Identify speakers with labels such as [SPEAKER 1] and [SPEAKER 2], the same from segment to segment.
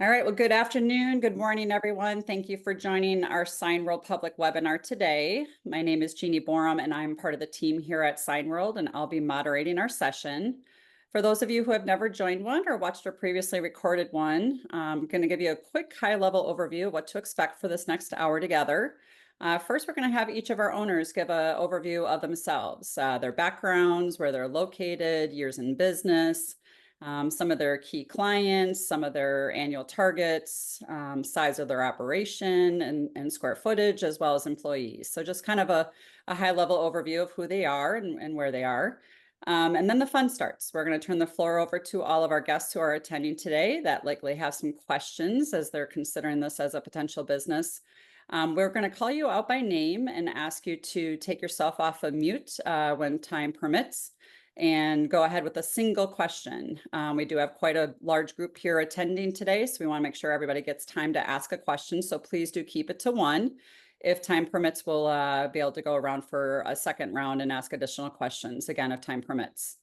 [SPEAKER 1] All right, well, good afternoon, good morning, everyone. Thank you for joining our Signworld public webinar today. My name is Jeannie Borum, and I'm part of the team here at Signworld, and I'll be moderating our session. For those of you who have never joined one or watched a previously recorded one, I'm going to give you a quick high-level overview of what to expect for this next hour together. First, we're going to have each of our owners give an overview of themselves, their backgrounds, where they're located, years in business, some of their key clients, some of their annual targets, size of their operation and square footage, as well as employees. So just kind of a high level overview of who they are and where they are. And then the fun starts. We're going to turn the floor over to all of our guests who are attending today that likely have some questions as they're considering this as a potential business. We're going to call you out by name and ask you to take yourself off of mute when time permits and go ahead with a single question. We do have quite a large group here attending today, so we want to make sure everybody gets time to ask a question. So please do keep it to one. If time permits, we'll be able to go around for a second round and ask additional questions, again, if time permits.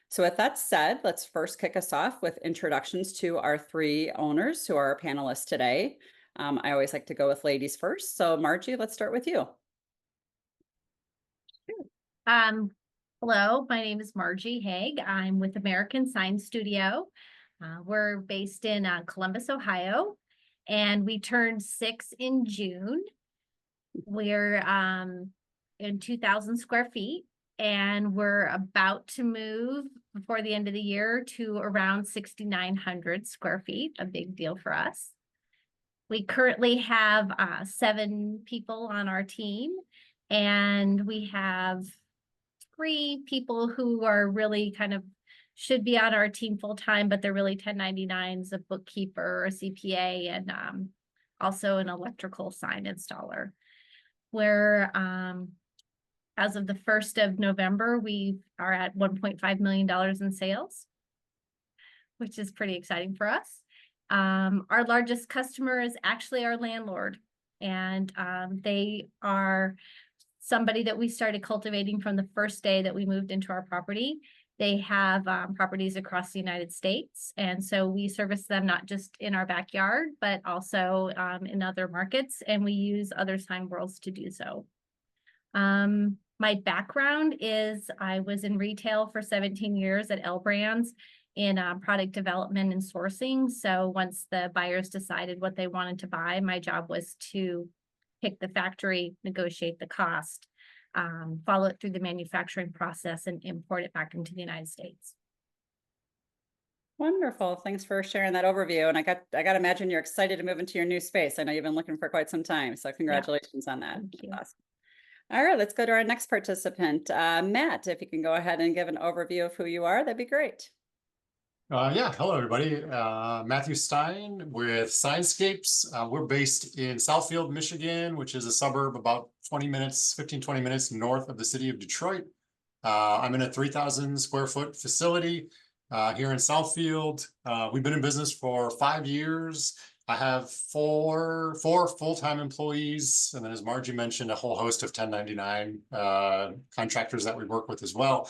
[SPEAKER 1] So with that said, let's first kick us off with introductions to our three owners who are our panelists today. I always like to go with ladies first. So Margie, let's start with you.
[SPEAKER 2] Hello, my name is Margie Haig. I'm with American Sign Studio. We're based in Columbus, Ohio, and we turned 6 in June. We're in 2,000 square feet, and we're about to move before the end of the year to around 6,900 square feet, a big deal for us. We currently have 7 people on our team, and we have 3 people who are really kind of should be on our team full time, but they're really 1099s, a bookkeeper, a CPA, and also an electrical sign installer. Where as of the 1st of November, we are at $1.5 million in sales, which is pretty exciting for us. Our largest customer is actually our landlord, and they are somebody that we started cultivating from the first day that we moved into our property. They have properties across the United States, and so we service them not just in our backyard, but also in other markets, and we use other sign worlds to do so. My background is I was in retail for 17 years at L Brands in product development and sourcing. So once the buyers decided what they wanted to buy, my job was to pick the factory, negotiate the cost, follow it through the manufacturing process, and import it back into the United States.
[SPEAKER 1] Wonderful. Thanks for sharing that overview. And I got to imagine you're excited to move into your new space. I know you've been looking for quite some time. So congratulations on that.
[SPEAKER 2] Thank you.
[SPEAKER 1] Awesome. All right, let's go to our next participant. Matt, if you can go ahead and give an overview of who you are, that'd be great.
[SPEAKER 3] Yeah, hello everybody. Matthew Stein with Signscapes. We're based in Southfield, Michigan, which is a suburb about 20 minutes north of the city of Detroit. I'm in a 3,000 square foot facility here in Southfield. We've been in business for 5 years. I have four full-time employees, and then as Margie mentioned, a whole host of 1099 contractors that we work with as well.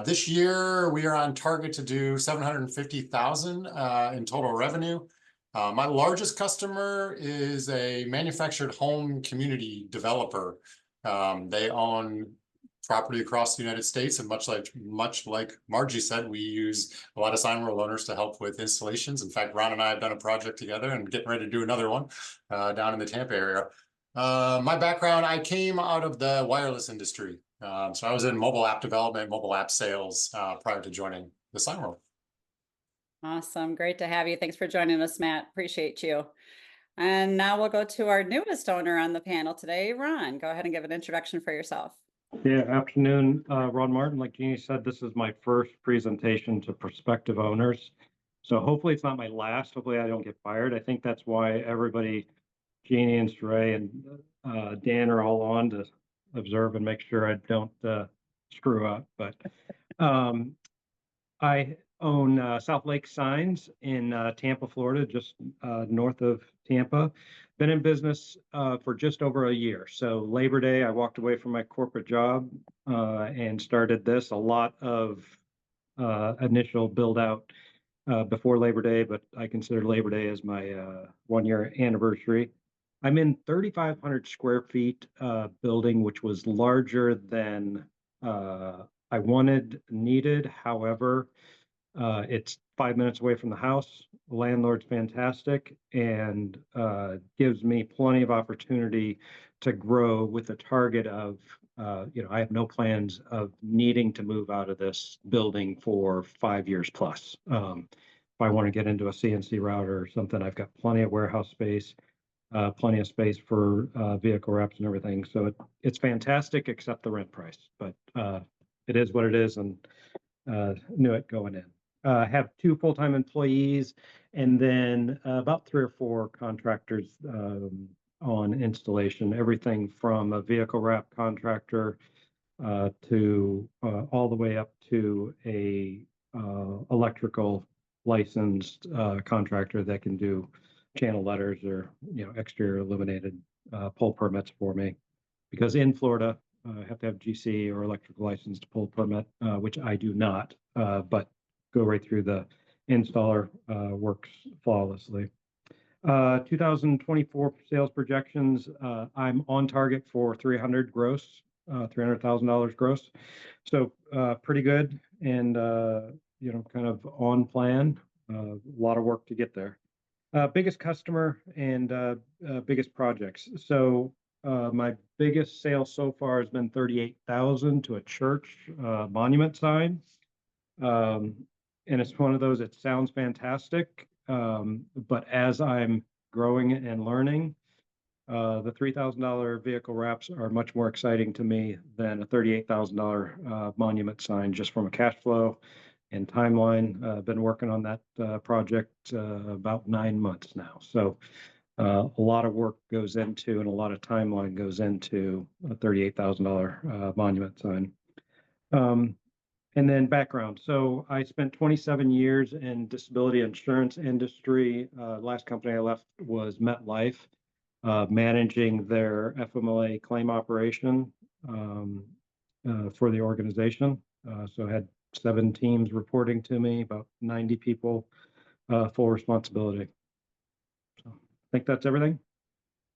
[SPEAKER 3] This year, we are on target to do $750,000 in total revenue. My largest customer is a manufactured home community developer. They own property across the United States, and much like Margie said, we use a lot of Signworld owners to help with installations. In fact, Ron and I have done a project together and getting ready to do another one down in the Tampa area. My background, I came out of the wireless industry. So I was in mobile app development, mobile app sales prior to joining the Signworld.
[SPEAKER 1] Awesome. Great to have you. Thanks for joining us, Matt. Appreciate you. And now we'll go to our newest owner on the panel today, Ron. Go ahead and give an introduction for yourself.
[SPEAKER 4] Yeah, afternoon, Ron Martin. Like Jeannie said, this is my first presentation to prospective owners. So hopefully it's not my last. Hopefully I don't get fired. I think that's why everybody, Jeannie and Sheree and Dan are all on to observe and make sure I don't screw up. But I own South Lake Signs in Tampa, Florida, just north of Tampa. Been in business for just over a year. So Labor Day, I walked away from my corporate job and started this. A lot of initial build out before Labor Day, but I consider Labor Day as my 1-year anniversary. I'm in 3,500 square feet building, which was larger than I needed. However, it's 5 minutes away from the house. The landlord's fantastic and gives me plenty of opportunity to grow with a target of, I have no plans of needing to move out of this building for 5 years plus. If I want to get into a CNC router or something, I've got plenty of warehouse space, plenty of space for vehicle wraps and everything. So it's fantastic, except the rent price. But it is what it is, and knew it going in. Have 2 full-time employees, and then about 3 or 4 contractors on installation, everything from a vehicle wrap contractor to all the way up to a electrical licensed contractor that can do channel letters or exterior illuminated pole permits for me. Because in Florida, I have to have GC or electrical license to pull permit, which I do not, but go right through the installer, works flawlessly. 2024 sales projections, I'm on target for 300 gross, $300,000 gross. So pretty good and, kind of on plan. A lot of work to get there. Biggest customer and biggest projects. So my biggest sale so far has been 38,000 to a church monument sign. And it's one of those, it sounds fantastic. But as I'm growing and learning, the $3,000 vehicle wraps are much more exciting to me than a $38,000 monument sign, just from a cash flow and timeline. I've been working on that project about 9 months now. So a lot of work goes into and a lot of timeline goes into a $38,000 monument sign. And then background. So I spent 27 years in disability insurance industry. Last company I left was MetLife, managing their FMLA claim operation for the organization. So I had 7 teams reporting to me, about 90 people, full responsibility. So I think that's everything.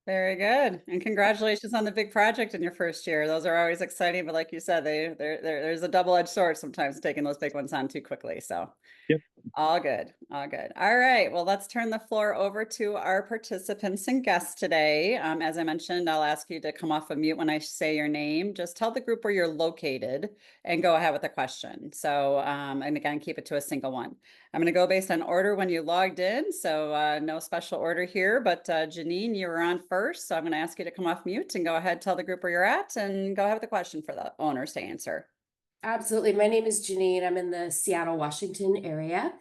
[SPEAKER 1] Very good. And congratulations on the big project in your first year. Those are always exciting, but like you said, there's a double-edged sword sometimes taking those big ones on too quickly. So
[SPEAKER 4] Yep.
[SPEAKER 1] all good, all good. All right, well, let's turn the floor over to our participants and guests today. As I mentioned, I'll ask you to come off of mute when I say your name. Just tell the group where you're located and go ahead with the question. So, and again, keep it to a single one. I'm going to go based on order when you logged in. So no special order here, but Janine, you were on first. So I'm going to ask you to come off mute and go ahead, tell the group where you're at and go ahead with the question for the owners to answer.
[SPEAKER 5] Absolutely. My name is Janine. I'm in the Seattle, Washington area.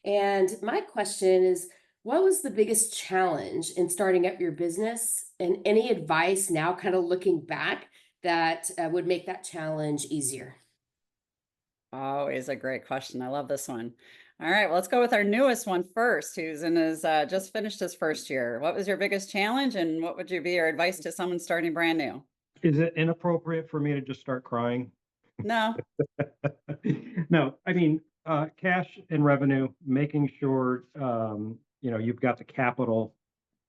[SPEAKER 5] And my question is, what was the biggest challenge in starting up your business, and any advice now kind of looking back that would make that challenge easier?
[SPEAKER 1] Always a great question. I love this one. All right, well, let's go with our newest one first, who's in his just finished his first year. What was your biggest challenge, and what would be your advice to someone starting brand new?
[SPEAKER 4] Is it inappropriate for me to just start crying?
[SPEAKER 1] No.
[SPEAKER 4] No, I mean, cash and revenue, making sure, you've got the capital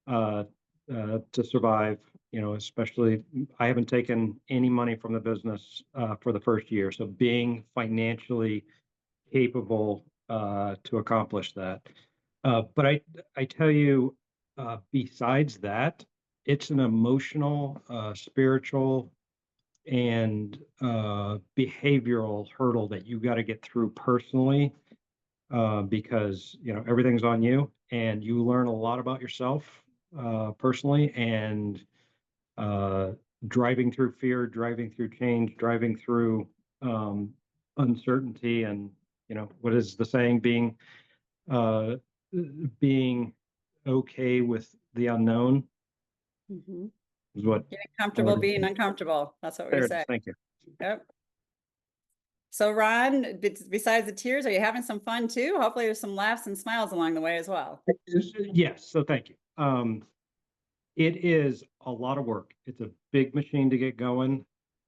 [SPEAKER 4] to survive, especially I haven't taken any money from the business for the first year. So being financially capable to accomplish that. But I tell you, besides that, it's an emotional, spiritual, and behavioral hurdle that you got to get through personally, because everything's on you, and you learn a lot about yourself personally, and driving through fear, driving through change, driving through uncertainty, and what is the saying, being okay with the unknown is what.
[SPEAKER 1] Getting comfortable being uncomfortable. That's what we say.
[SPEAKER 4] Thank you.
[SPEAKER 1] Yep. So Ron, besides the tears, are you having some fun too? Hopefully there's some laughs and smiles along the way as well.
[SPEAKER 4] Yes, so thank you. It is a lot of work. It's a big machine to get going.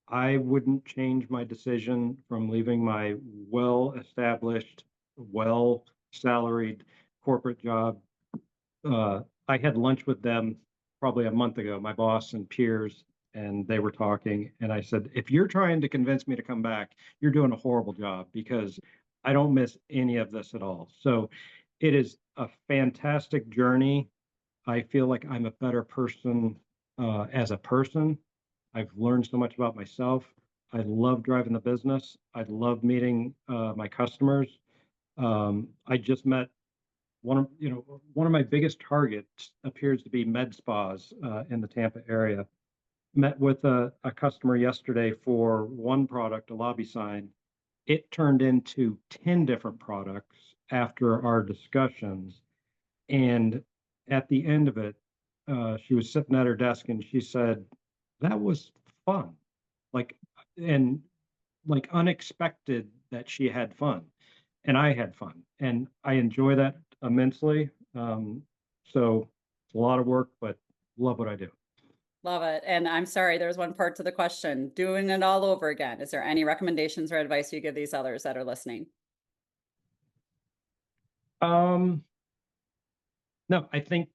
[SPEAKER 4] I wouldn't change my decision from leaving my well-established, salaried corporate job. I had lunch with them probably a month ago, my boss and peers, and they were talking. And I said, if you're trying to convince me to come back, you're doing a horrible job because I don't miss any of this at all. So it is a fantastic journey. I feel like I'm a better person as a person. I've learned so much about myself. I love driving the business. I love meeting my customers. I just met one of my biggest targets appears to be med spas in the Tampa area. Met with a customer yesterday for one product, a lobby sign. It turned into 10 different products after our discussions. And at the end of it, she was sitting at her desk and she said, that was fun. And unexpected that she had fun. And I had fun. And I enjoy that immensely. So it's a lot of work, but love what I do.
[SPEAKER 1] Love it. And I'm sorry, there's one part to the question. Doing it all over again. Is there any recommendations or advice you give these others that are listening?
[SPEAKER 4] No, I think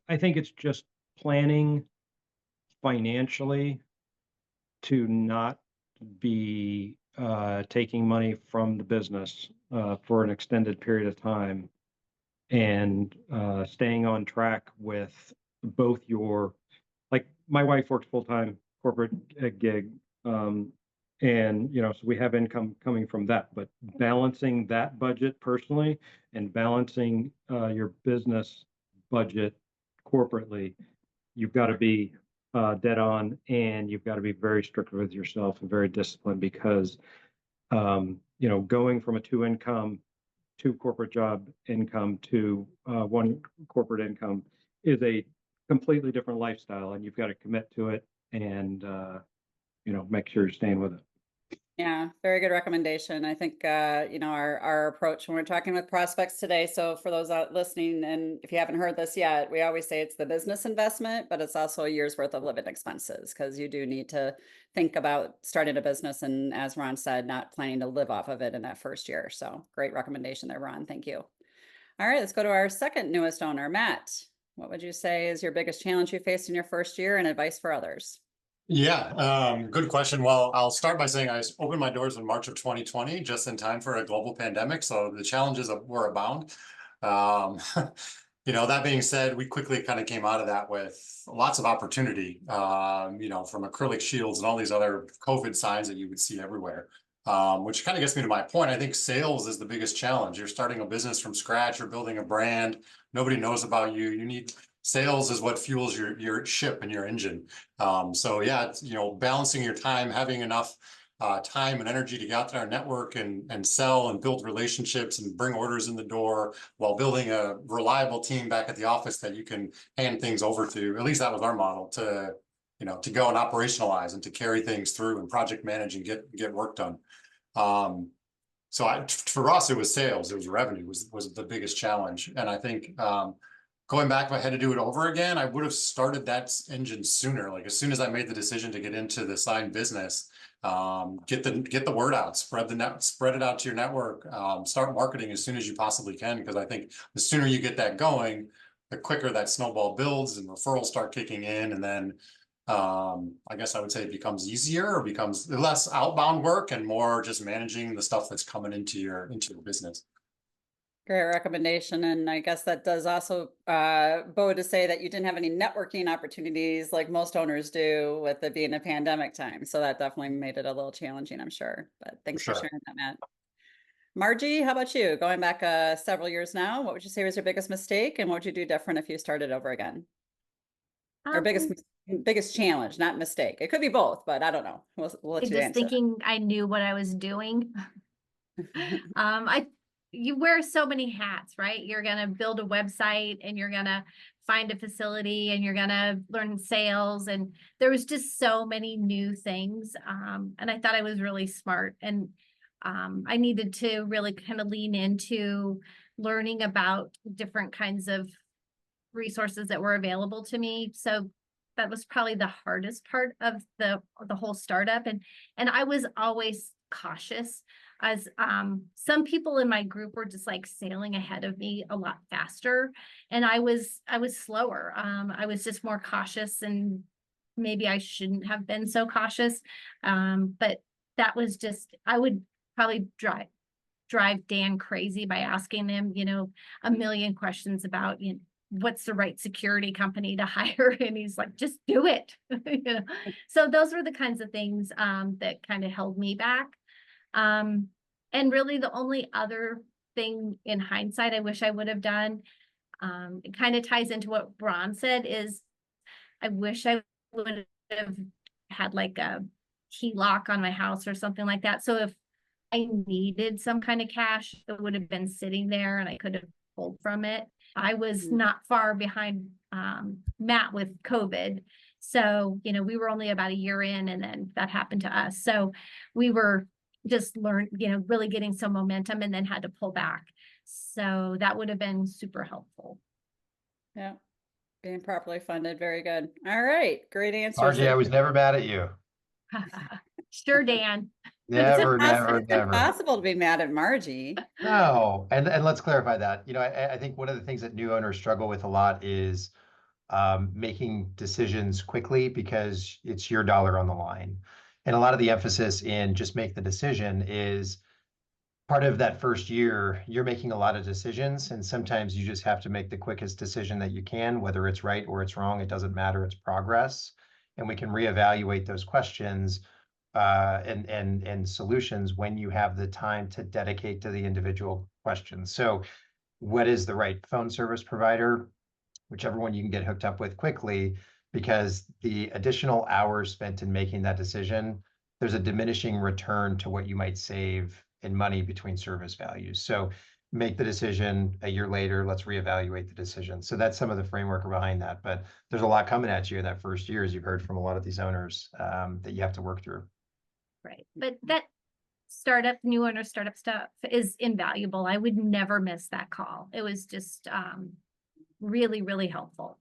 [SPEAKER 4] it's just planning financially to not be taking money from the business for an extended period of time, and staying on track with both your, like my wife works full-time corporate gig, and so we have income coming from that, but balancing that budget personally and balancing your business budget corporately, you've got to be dead on, and you've got to be very strict with yourself and very disciplined because going from a two corporate job income to one corporate income is a completely different lifestyle, and you've got to commit to it and make sure you're staying with it.
[SPEAKER 1] Yeah, very good recommendation. I think, our approach when we're talking with prospects today. So for those out listening, and if you haven't heard this yet, we always say it's the business investment, but it's also a year's worth of living expenses because you do need to think about starting a business. And as Ron said, not planning to live off of it in that first year. So great recommendation there, Ron. Thank you. All right, let's go to our second newest owner, Matt. What would you say is your biggest challenge you faced in your first year and advice for others?
[SPEAKER 3] Yeah, good question. Well, I'll start by saying I opened my doors in March of 2020, just in time for a global pandemic. So the challenges were abound. That being said, we quickly kind of came out of that with lots of opportunity, from acrylic shields and all these other COVID signs that you would see everywhere, which kind of gets me to my point. I think sales is the biggest challenge. You're starting a business from scratch, you're building a brand, nobody knows about you. You need sales is what fuels your ship and your engine. So yeah, it's, balancing your time, having enough time and energy to get out there and network and sell and build relationships and bring orders in the door while building a reliable team back at the office that you can hand things over to. At least that was our model, to go and operationalize and to carry things through and project manage and get work done. So for us, it was sales, it was revenue was the biggest challenge. And I think going back, if I had to do it over again, I would have started that engine sooner. Like as soon as I made the decision to get into the sign business, get the word out, spread it out to your network, start marketing as soon as you possibly can. Because I think the sooner you get that going, the quicker that snowball builds and referrals start kicking in. And then I guess I would say it becomes easier, or becomes less outbound work and more just managing the stuff that's coming into your business.
[SPEAKER 1] Great recommendation. And I guess that does also bode to say that you didn't have any networking opportunities like most owners do with it being a pandemic time. So that definitely made it a little challenging, I'm sure. But thanks for sharing that, Matt. Margie, how about you? Going back several years now, what would you say was your biggest mistake, and what would you do different if you started over again? Or biggest challenge, not mistake. It could be both, but I don't know. We'll let you answer.
[SPEAKER 2] Thinking I knew what I was doing. You wear so many hats, right? You're going to build a website, and you're going to find a facility, and you're going to learn sales. And there was just so many new things. And I thought I was really smart. And I needed to really kind of lean into learning about different kinds of resources that were available to me. So that was probably the hardest part of the whole startup. And I was always cautious. as some people in my group were just like sailing ahead of me a lot faster, and I was slower. I was just more cautious, and maybe I shouldn't have been so cautious. But that was just, I would probably drive Dan crazy by asking him, a million questions about, what's the right security company to hire, and he's like, just do it. So those were the kinds of things that kind of held me back. And really the only other thing in hindsight I wish I would have done, it kind of ties into what Ron said, is I wish I would have had like a key lock on my house or something like that. So if I needed some kind of cash, it would have been sitting there and I could have pulled from it. I was not far behind Matt with COVID. So, we were only about a year in, and then that happened to us. So we were just really getting some momentum, and then had to pull back. So that would have been super helpful.
[SPEAKER 1] Yeah. Being properly funded. Very good. All right. Great answers.
[SPEAKER 6] RJ, I was never mad at you.
[SPEAKER 2] Sure, Dan.
[SPEAKER 6] Never,
[SPEAKER 1] It's
[SPEAKER 6] never.
[SPEAKER 1] impossible to be mad at Margie.
[SPEAKER 6] No, and let's clarify that. I think one of the things that new owners struggle with a lot is making decisions quickly because it's your dollar on the line. And a lot of the emphasis in just make the decision is part of that first year, you're making a lot of decisions, and sometimes you just have to make the quickest decision that you can, whether it's right or it's wrong, it doesn't matter, it's progress. And we can reevaluate those questions and solutions when you have the time to dedicate to the individual questions. So what is the right phone service provider? Whichever one you can get hooked up with quickly, because the additional hours spent in making that decision, there's a diminishing return to what you might save in money between service values. So make the decision a year later, let's reevaluate the decision. So that's some of the framework behind that. But there's a lot coming at you in that first year, as you've heard from a lot of these owners, that you have to work through.
[SPEAKER 2] Right. But that new owner startup stuff is invaluable. I would never miss that call. It was just really, really helpful.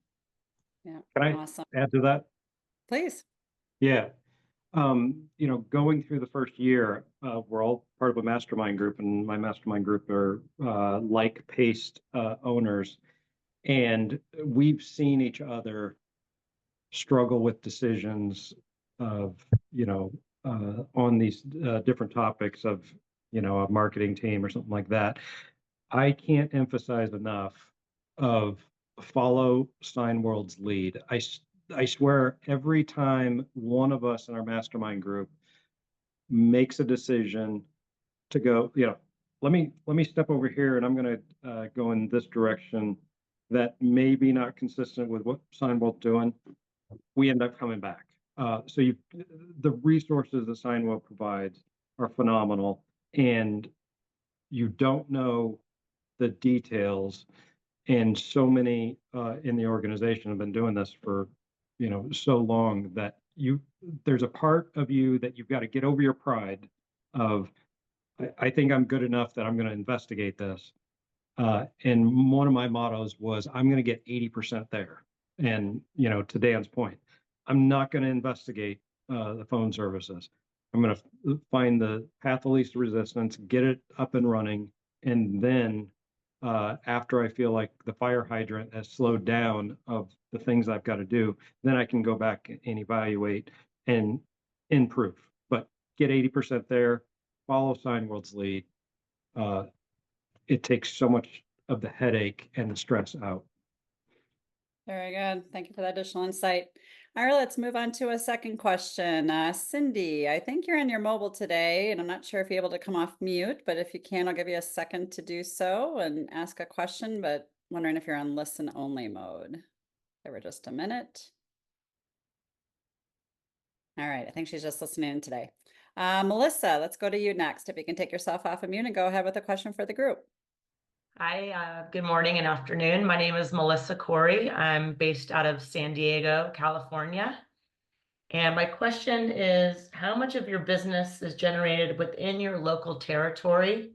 [SPEAKER 1] Yeah.
[SPEAKER 4] Can I
[SPEAKER 1] Awesome.
[SPEAKER 4] add to that?
[SPEAKER 1] Please.
[SPEAKER 4] Yeah. Going through the first year, we're all part of a mastermind group, and my mastermind group are like-paced owners. And we've seen each other struggle with decisions of, on these different topics of, a marketing team or something like that. I can't emphasize enough of follow Signworld's lead. I swear every time one of us in our mastermind group makes a decision to go, let me step over here and I'm going to go in this direction that may be not consistent with what Signworld's doing, we end up coming back. So the resources that Signworld provides are phenomenal, and you don't know the details. And so many in the organization have been doing this for, so long that there's a part of you that you've got to get over your pride of, I think I'm good enough that I'm going to investigate this. And one of my mottos was, I'm going to get 80% there. And, to Dan's point, I'm not going to investigate the phone services. I'm going to find the path of least resistance, get it up and running, and then after I feel like the fire hydrant has slowed down of the things I've got to do, then I can go back and evaluate and improve. But get 80% there, follow Signworld's lead. It takes so much of the headache and the stress out.
[SPEAKER 1] Very good. Thank you for that additional insight. All right, let's move on to a second question. Cindy, I think you're on your mobile today, and I'm not sure if you're able to come off mute, but if you can, I'll give you a second to do so and ask a question, but wondering if you're on listen only mode. Give her just a minute. All right, I think she's just listening in today. Melissa, let's go to you next. If you can take yourself off of mute and go ahead with a question for the group.
[SPEAKER 7] Hi, good morning and afternoon. My name is Melissa Corey. I'm based out of San Diego, California. And my question is, how much of your business is generated within your local territory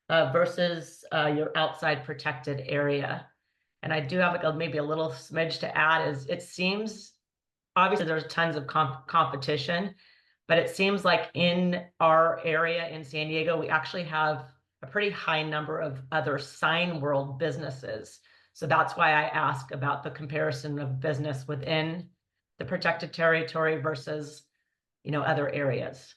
[SPEAKER 7] versus your outside protected area? And I do have maybe a little smidge to add. Is it seems, obviously there's tons of competition, but it seems like in our area in San Diego, we actually have a pretty high number of other Signworld businesses. So that's why I ask about the comparison of business within the protected territory versus, other areas.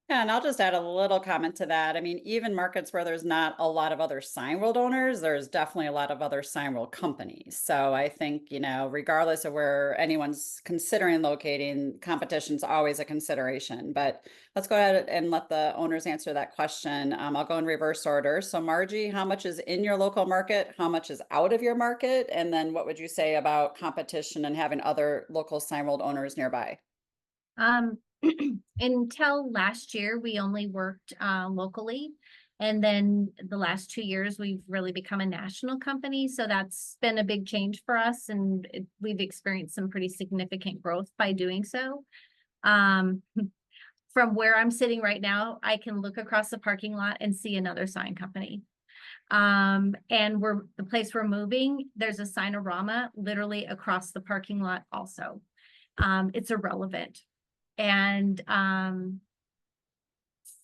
[SPEAKER 1] Yeah, and I'll just add a little comment to that. I mean, even markets where there's not a lot of other Signworld owners, there's definitely a lot of other Signworld companies. So I think, regardless of where anyone's considering locating, competition's always a consideration. But let's go ahead and let the owners answer that question. I'll go in reverse order. So Margie, how much is in your local market? How much is out of your market? And then what would you say about competition and having other local Signworld owners nearby?
[SPEAKER 2] Until last year, we only worked locally. And then the last 2 years, we've really become a national company. So that's been a big change for us. And we've experienced some pretty significant growth by doing so. From where I'm sitting right now, I can look across the parking lot and see another sign company. And the place we're moving, there's a Signorama literally across the parking lot also. It's irrelevant. And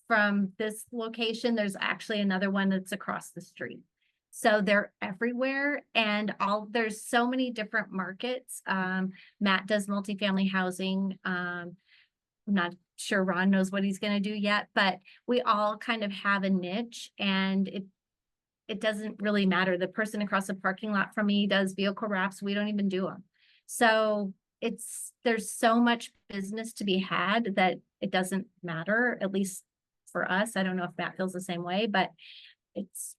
[SPEAKER 2] from this location, there's actually another one that's across the street. So they're everywhere, and there's so many different markets. Matt does multifamily housing. I'm not sure Ron knows what he's going to do yet, but we all kind of have a niche, and it doesn't really matter. The person across the parking lot from me does vehicle wraps. We don't even do them. So there's so much business to be had that it doesn't matter, at least for us. I don't know if Matt feels the same way, but it's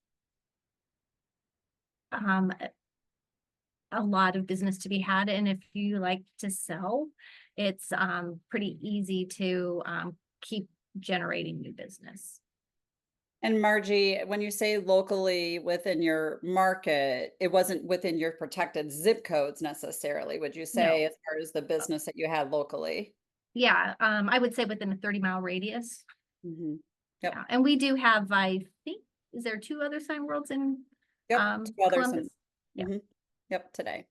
[SPEAKER 2] a lot of business to be had. And if you like to sell, it's pretty easy to keep generating new business.
[SPEAKER 1] And Margie, when you say locally within your market, it wasn't within your protected zip codes necessarily, would you say,
[SPEAKER 2] No.
[SPEAKER 1] as far as the business that you had locally?
[SPEAKER 2] Yeah, I would say within a 30-mile radius.
[SPEAKER 1] Mm-hmm. Yep.
[SPEAKER 2] Yeah, and we do have, I think, is there 2 other Signworlds in
[SPEAKER 1] Yep. 2 others
[SPEAKER 2] Columbus? Yeah.
[SPEAKER 1] Mm-hmm. Yep, today.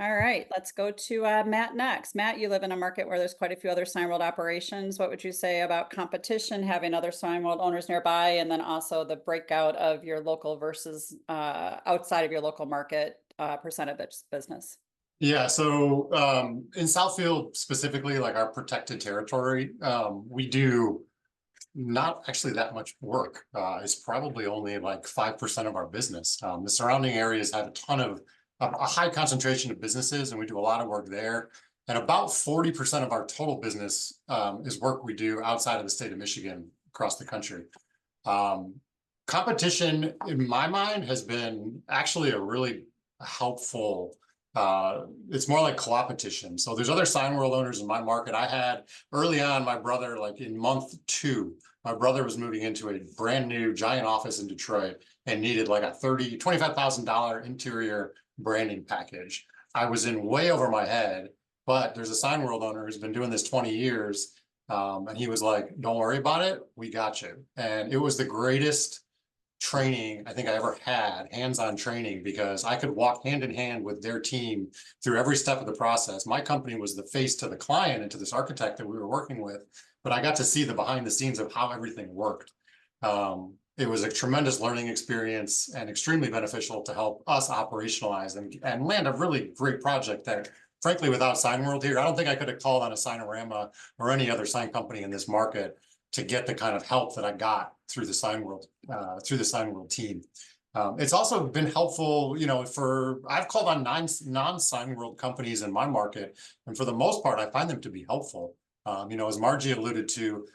[SPEAKER 1] All right, let's go to Matt next. Matt, you live in a market where there's quite a few other Signworld operations. What would you say about competition, having other Signworld owners nearby, and then also the breakout of your local versus outside of your local market percent of its business?
[SPEAKER 3] Yeah, so in Southfield specifically, like our protected territory, we do not actually that much work. It's probably only like 5% of our business. The surrounding areas have a ton of a high concentration of businesses, and we do a lot of work there. And about 40% of our total business is work we do outside of the state of Michigan across the country. Competition, in my mind, has been actually a really helpful. It's more like co-opetition. So there's other Signworld owners in my market. I had early on, my brother, like in month 2, my brother was moving into a brand new giant office in Detroit and needed like a $25,000 interior branding package. I was in way over my head, but there's a Signworld owner who's been doing this 20 years. And he was like, don't worry about it. We got you. And it was the greatest training I think I ever had, hands-on training, because I could walk hand in hand with their team through every step of the process. My company was the face to the client and to this architect that we were working with, but I got to see the behind the scenes of how everything worked. It was a tremendous learning experience and extremely beneficial to help us operationalize and land a really great project that, frankly, without Signworld here, I don't think I could have called on a Signorama or any other sign company in this market to get the kind of help that I got through the Signworld team. It's also been helpful, I've called on non-Signworld companies in my market, and for the most part, I find them to be helpful. As Margie alluded to,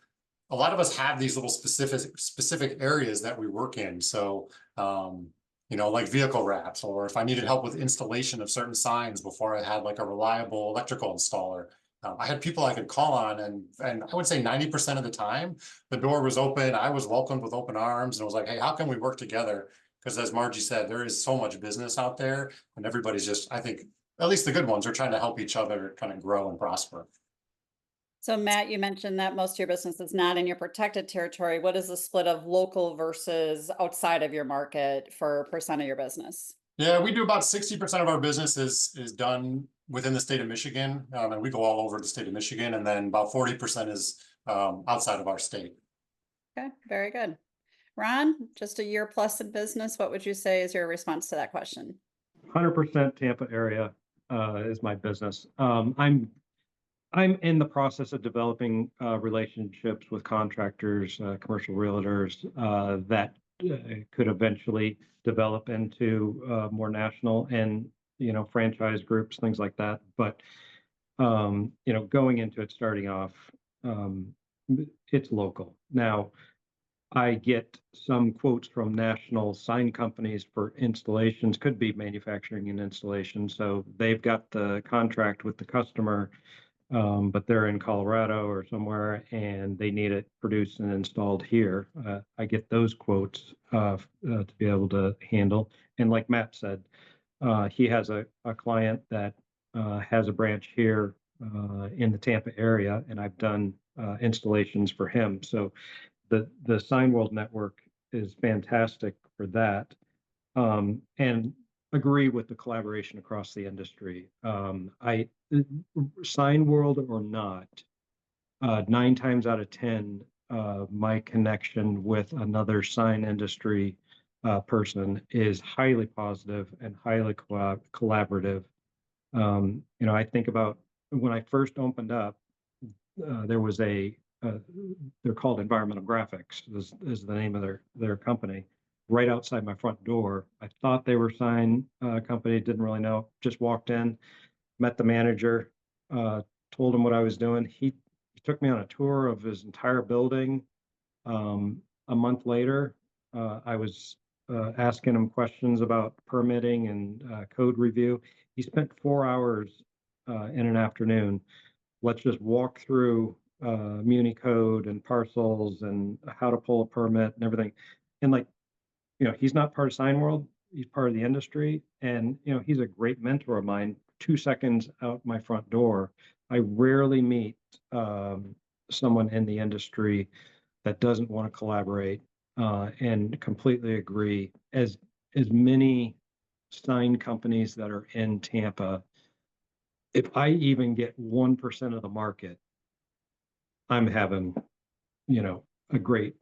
[SPEAKER 3] a lot of us have these little specific areas that we work in. So, like vehicle wraps, or if I needed help with installation of certain signs before I had like a reliable electrical installer, I had people I could call on, and I would say 90% of the time, the door was open. I was welcomed with open arms, and I was like, hey, how can we work together? Because as Margie said, there is so much business out there, and everybody's just, I think, at least the good ones are trying to help each other kind of grow and prosper.
[SPEAKER 1] So Matt, you mentioned that most of your business is not in your protected territory. What is the split of local versus outside of your market for percent of your business?
[SPEAKER 3] Yeah, we do about 60% of our business is done within the state of Michigan, and we go all over the state of Michigan, and then about 40% is outside of our state.
[SPEAKER 1] Okay, very good. Ron, just a year plus in business, what would you say is your response to that question?
[SPEAKER 4] 100% Tampa area is my business. I'm in the process of developing relationships with contractors, commercial realtors that could eventually develop into more national and franchise groups, things like that. But going into it, starting off, it's local. Now, I get some quotes from national sign companies for installations, could be manufacturing and installation. So they've got the contract with the customer, but they're in Colorado or somewhere and they need it produced and installed here. I get those quotes to be able to handle. And like Matt said, he has a client that has a branch here in the Tampa area, and I've done installations for him. So the Signworld network is fantastic for that, and agree with the collaboration across the industry. Signworld or not, 9 times out of 10, my connection with another sign industry person is highly positive and highly collaborative. I think about when I first opened up, there was they're called Environmental Graphics is the name of their company, right outside my front door. I thought they were a sign company, didn't really know, just walked in, met the manager, told him what I was doing. He took me on a tour of his entire building. A month later, I was asking him questions about permitting and code review. He spent 4 hours in an afternoon. Let's just walk through Muni code and parcels and how to pull a permit and everything. And he's not part of Signworld. He's part of the industry. And, he's a great mentor of mine. 2 seconds out my front door. I rarely meet someone in the industry that doesn't want to collaborate and completely agree. As many sign companies that are in Tampa, if I even get 1% of the market, I'm having, a great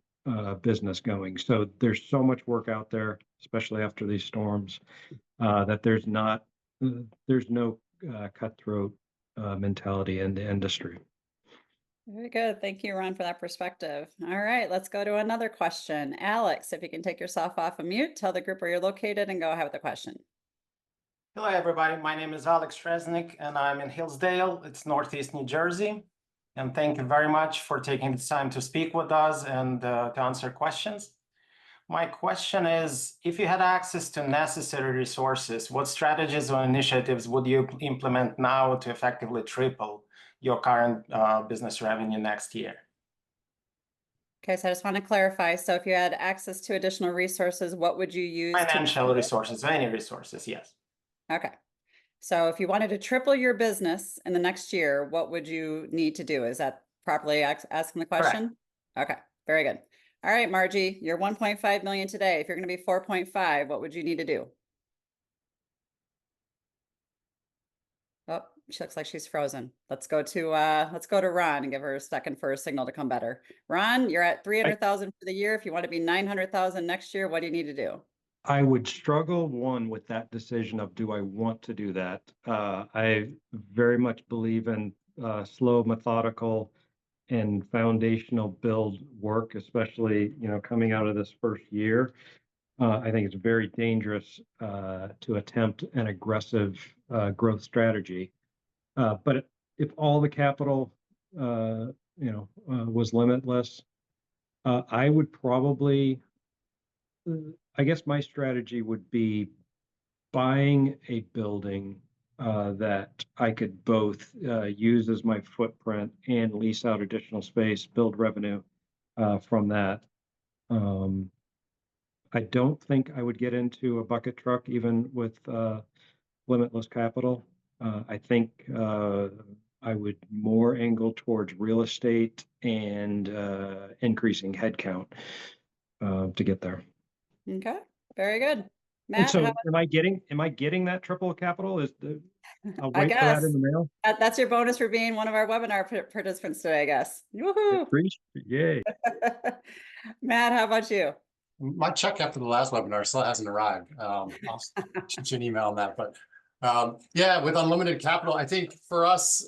[SPEAKER 4] business going. So there's so much work out there, especially after these storms, that there's no cutthroat mentality in the industry.
[SPEAKER 1] Very good. Thank you, Ron, for that perspective. All right, let's go to another question. Alex, if you can take yourself off of mute, tell the group where you're located and go ahead with the question.
[SPEAKER 8] Hello, everybody. My name is Alex Resnick, and I'm in Hillsdale. It's Northeast New Jersey. And thank you very much for taking the time to speak with us and to answer questions. My question is, if you had access to necessary resources, what strategies or initiatives would you implement now to effectively triple your current business revenue next year?
[SPEAKER 1] Okay, so I just want to clarify. So if you had access to additional resources, what would you use?
[SPEAKER 8] Financial resources, any resources, yes.
[SPEAKER 1] Okay. So if you wanted to triple your business in the next year, what would you need to do? Is that properly asking the question? Correct. Okay, very good. All right, Margie, you're 1.5 million today. If you're going to be 4.5, what would you need to do? Oh, she looks like she's frozen. Let's go to Ron and give her a second for a signal to come better. Ron, you're at 300,000 for the year. If you want to be 900,000 next year, what do you need to do?
[SPEAKER 4] I would struggle with that decision of, do I want to do that? I very much believe in slow, methodical, and foundational build work, especially, coming out of this first year. I think it's very dangerous to attempt an aggressive growth strategy. But if all the capital, was limitless, I would probably, I guess my strategy would be buying a building that I could both use as my footprint and lease out additional space, build revenue from that. I don't think I would get into a bucket truck even with limitless capital. I think I would more angle towards real estate and increasing headcount to get there.
[SPEAKER 1] Okay, very good.
[SPEAKER 4] And
[SPEAKER 1] Matt,
[SPEAKER 4] so
[SPEAKER 1] how,
[SPEAKER 4] am I getting that triple capital? I'll
[SPEAKER 1] I
[SPEAKER 4] wait for that
[SPEAKER 1] guess
[SPEAKER 4] in the mail?
[SPEAKER 1] that's your bonus for being one of our webinar participants today, I guess. Woohoo!
[SPEAKER 4] Appreciate, yay.
[SPEAKER 1] Matt, how about you?
[SPEAKER 3] My check after the last webinar still hasn't arrived. I'll shoot you an email on that, but yeah, with unlimited capital, I think for us,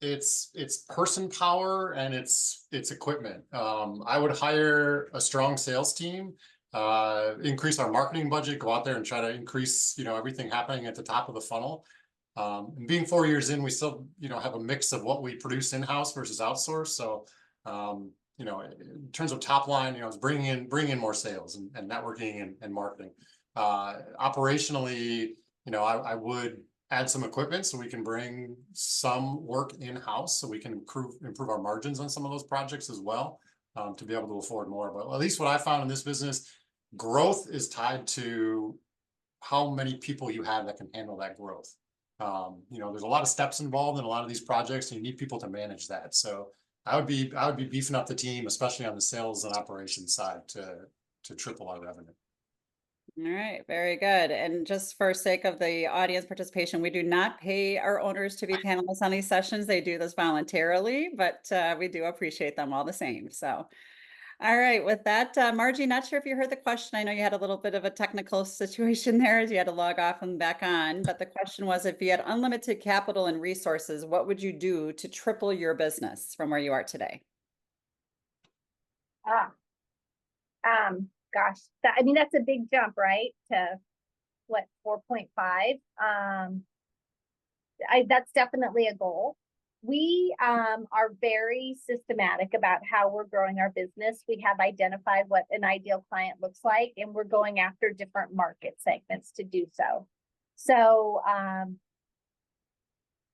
[SPEAKER 3] it's person power and it's equipment. I would hire a strong sales team, increase our marketing budget, go out there and try to increase, everything happening at the top of the funnel. And being 4 years in, we still, have a mix of what we produce in-house versus outsource. So, in terms of top line, it's bringing in more sales and networking and marketing. Operationally, I would add some equipment so we can bring some work in-house so we can improve our margins on some of those projects as well, to be able to afford more. But at least what I found in this business, growth is tied to how many people you have that can handle that growth. There's a lot of steps involved in a lot of these projects, and you need people to manage that. So I would be beefing up the team, especially on the sales and operations side, to triple our revenue.
[SPEAKER 1] All right, very good. And just for sake of the audience participation, we do not pay our owners to be panelists on these sessions. They do this voluntarily, but we do appreciate them all the same. So, all right, with that, Margie, not sure if you heard the question. I know you had a little bit of a technical situation there as you had to log off and back on, but the question was, if you had unlimited capital and resources, what would you do to triple your business from where you are today?
[SPEAKER 2] Gosh, that's a big jump, right? To what, 4.5? That's definitely a goal. We are very systematic about how we're growing our business. We have identified what an ideal client looks like, and we're going after different market segments to do so. So,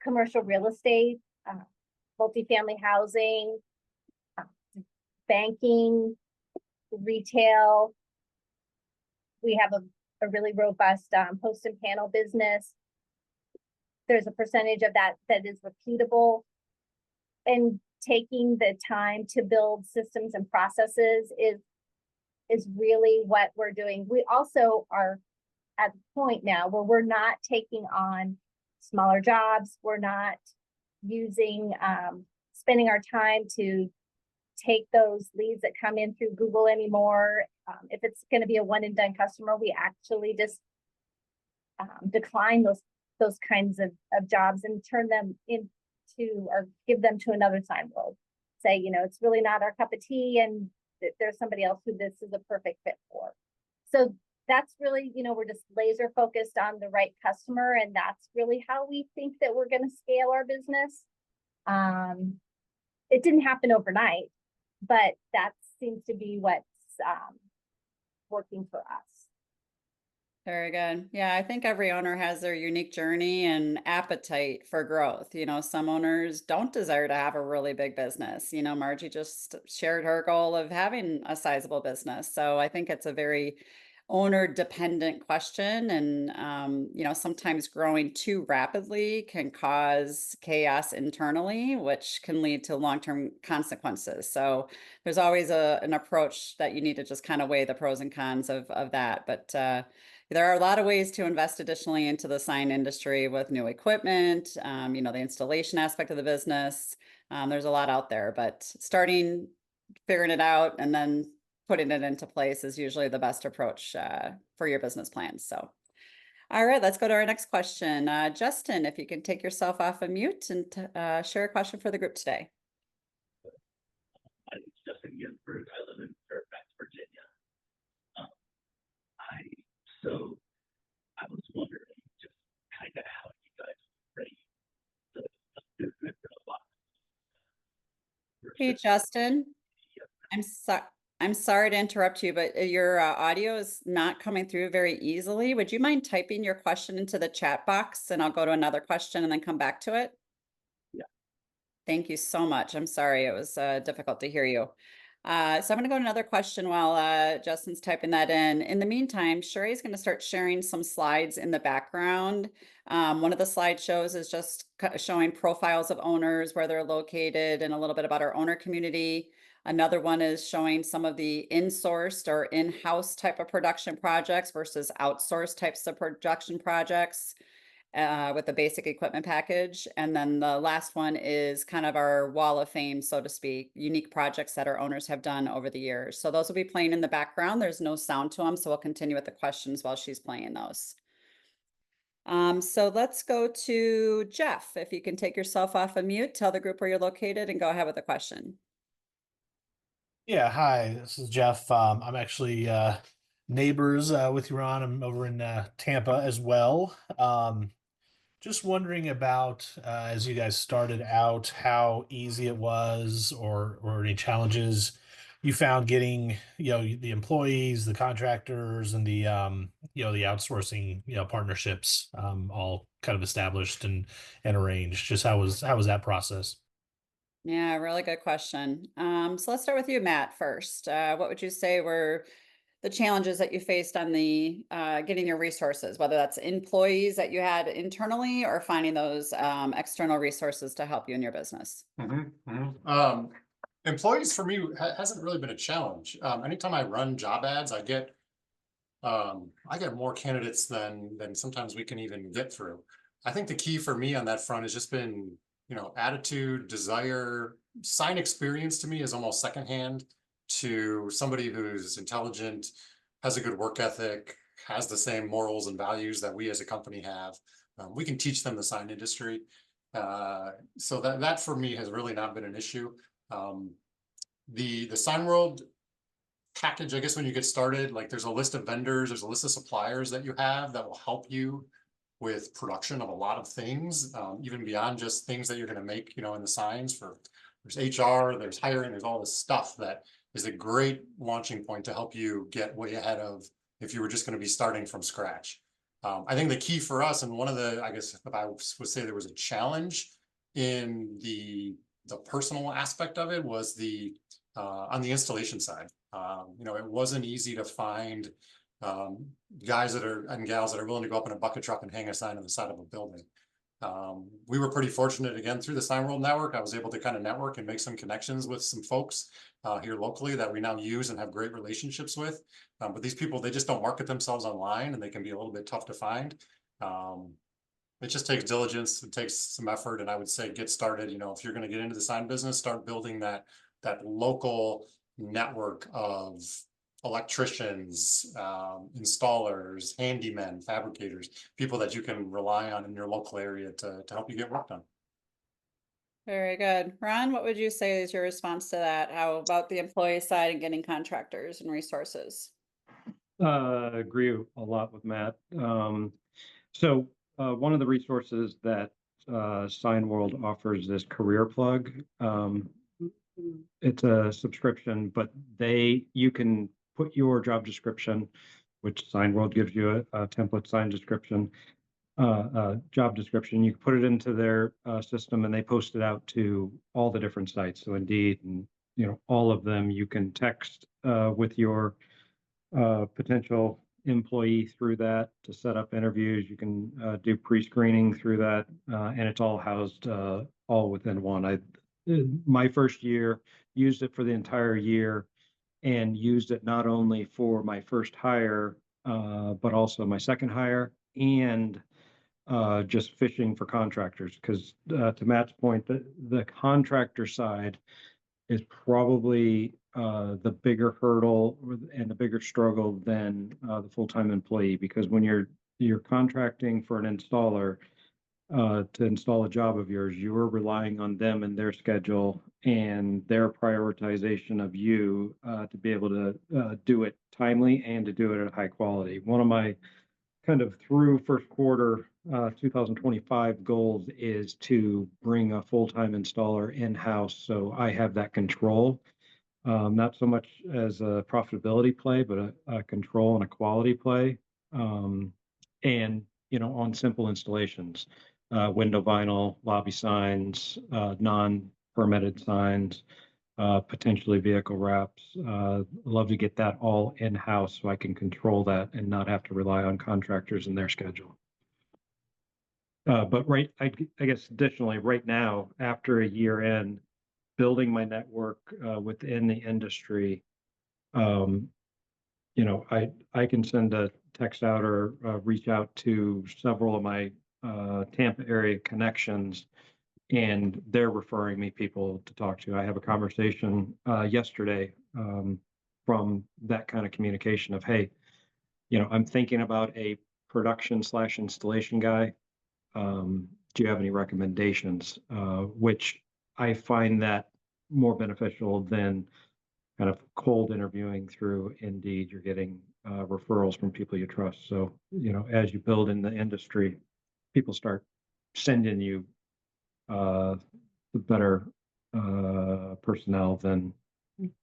[SPEAKER 2] commercial real estate, multifamily housing, banking, retail. We have a really robust post and panel business. There's a percentage of that is repeatable, and taking the time to build systems and processes is really what we're doing. We also are at the point now where we're not taking on smaller jobs. We're not spending our time to take those leads that come in through Google anymore. If it's going to be a one and done customer, we actually just decline those kinds of jobs and turn them into, or give them to another Signworld. Say, it's really not our cup of tea, and there's somebody else who this is a perfect fit for. So that's really, we're just laser focused on the right customer, and that's really how we think that we're going to scale our business. It didn't happen overnight, but that seems to be what's working for us.
[SPEAKER 1] Very good. Yeah, I think every owner has their unique journey and appetite for growth. Some owners don't desire to have a really big business. Margie just shared her goal of having a sizable business. So I think it's a very owner dependent question. And, sometimes growing too rapidly can cause chaos internally, which can lead to long-term consequences. So there's always an approach that you need to just kind of weigh the pros and cons of that. But there are a lot of ways to invest additionally into the sign industry with new equipment, the installation aspect of the business. There's a lot out there, but figuring it out and then putting it into place is usually the best approach for your business plans. So, all right, let's go to our next question. Justin, if you can take yourself off of mute and share a question for the group today.
[SPEAKER 9] My name is Justin Ginsburg. I live in Fairfax, Virginia. So I was wondering just kind of how you guys rate the business box.
[SPEAKER 1] Hey, Justin, I'm sorry to interrupt you, but your audio is not coming through very easily. Would you mind typing your question into the chat box, and I'll go to another question and then come back to it?
[SPEAKER 9] Yeah.
[SPEAKER 1] Thank you so much. I'm sorry, it was difficult to hear you. So I'm going to go to another question while Justin's typing that in. In the meantime, Sherry's going to start sharing some slides in the background. One of the slideshows is just showing profiles of owners, where they're located, and a little bit about our owner community. Another one is showing some of the in-sourced or in-house type of production projects versus outsourced types of production projects with the basic equipment package. And then the last one is kind of our wall of fame, so to speak, unique projects that our owners have done over the years. So those will be playing in the background. There's no sound to them, so we'll continue with the questions while she's playing those. So let's go to Jeff. If you can take yourself off of mute, tell the group where you're located and go ahead with the question.
[SPEAKER 10] Yeah, hi, this is Jeff. I'm actually neighbors with you, Ron. I'm over in Tampa as well. Just wondering about as you guys started out, how easy it was, or any challenges you found getting, the employees, the contractors, and the the outsourcing, partnerships all kind of established and arranged. Just how was that process?
[SPEAKER 1] Yeah, really good question. So let's start with you, Matt, first. What would you say were the challenges that you faced on the getting your resources, whether that's employees that you had internally or finding those external resources to help you in your business?
[SPEAKER 3] Employees for me hasn't really been a challenge. Anytime I run job ads, I get more candidates than sometimes we can even get through. I think the key for me on that front has just been, attitude, desire. Sign experience to me is almost secondhand to somebody who's intelligent, has a good work ethic, has the same morals and values that we as a company have. We can teach them the sign industry. So that for me has really not been an issue. The Signworld package, I guess when you get started, like there's a list of vendors, there's a list of suppliers that you have that will help you with production of a lot of things, even beyond just things that you're going to make, in the signs. There's HR, there's hiring, there's all this stuff that is a great launching point to help you get way ahead of if you were just going to be starting from scratch. I think the key for us, and one of the, I guess if I would say there was a challenge in the personal aspect of it, was on the installation side. It wasn't easy to find guys and gals that are willing to go up in a bucket truck and hang a sign on the side of a building. We were pretty fortunate, again, through the Signworld network. I was able to kind of network and make some connections with some folks here locally that we now use and have great relationships with. But these people, they just don't market themselves online, and they can be a little bit tough to find. It just takes diligence, it takes some effort, and I would say get started. If you're going to get into the sign business, start building that local network of electricians, installers, handymen, fabricators, people that you can rely on in your local area to help you get work done.
[SPEAKER 1] Very good. Ron, what would you say is your response to that? How about the employee side and getting contractors and resources?
[SPEAKER 4] Agree a lot with Matt. So one of the resources that Signworld offers is Career Plug. It's a subscription, but you can put your job description, which Signworld gives you a template sign description, job description. You can put it into their system, and they post it out to all the different sites. So Indeed, and all of them. You can text with your potential employee through that to set up interviews. You can do pre-screening through that, and it's all housed all within one. My first year used it for the entire year, and used it not only for my first hire, but also my second hire, and just fishing for contractors. Because to Matt's point, the contractor side is probably the bigger hurdle and the bigger struggle than the full-time employee. Because when you're contracting for an installer to install a job of yours, you are relying on them and their schedule and their prioritization of you to be able to do it timely and to do it at high quality. One of my kind of through first quarter 2025 goals is to bring a full-time installer in-house, so I have that control, not so much as a profitability play, but a control and a quality play, and on simple installations, window vinyl, lobby signs, non-permitted signs, potentially vehicle wraps. Love to get that all in-house so I can control that and not have to rely on contractors and their schedule. But I guess additionally, right now, after a year in, building my network within the industry. I can send a text out or reach out to several of my Tampa area connections, and they're referring me people to talk to. I have a conversation yesterday from that kind of communication of, hey, I'm thinking about a production/installation guy. Do you have any recommendations? Which I find that more beneficial than kind of cold interviewing through Indeed. You're getting referrals from people you trust. So, as you build in the industry, people start sending you the better personnel than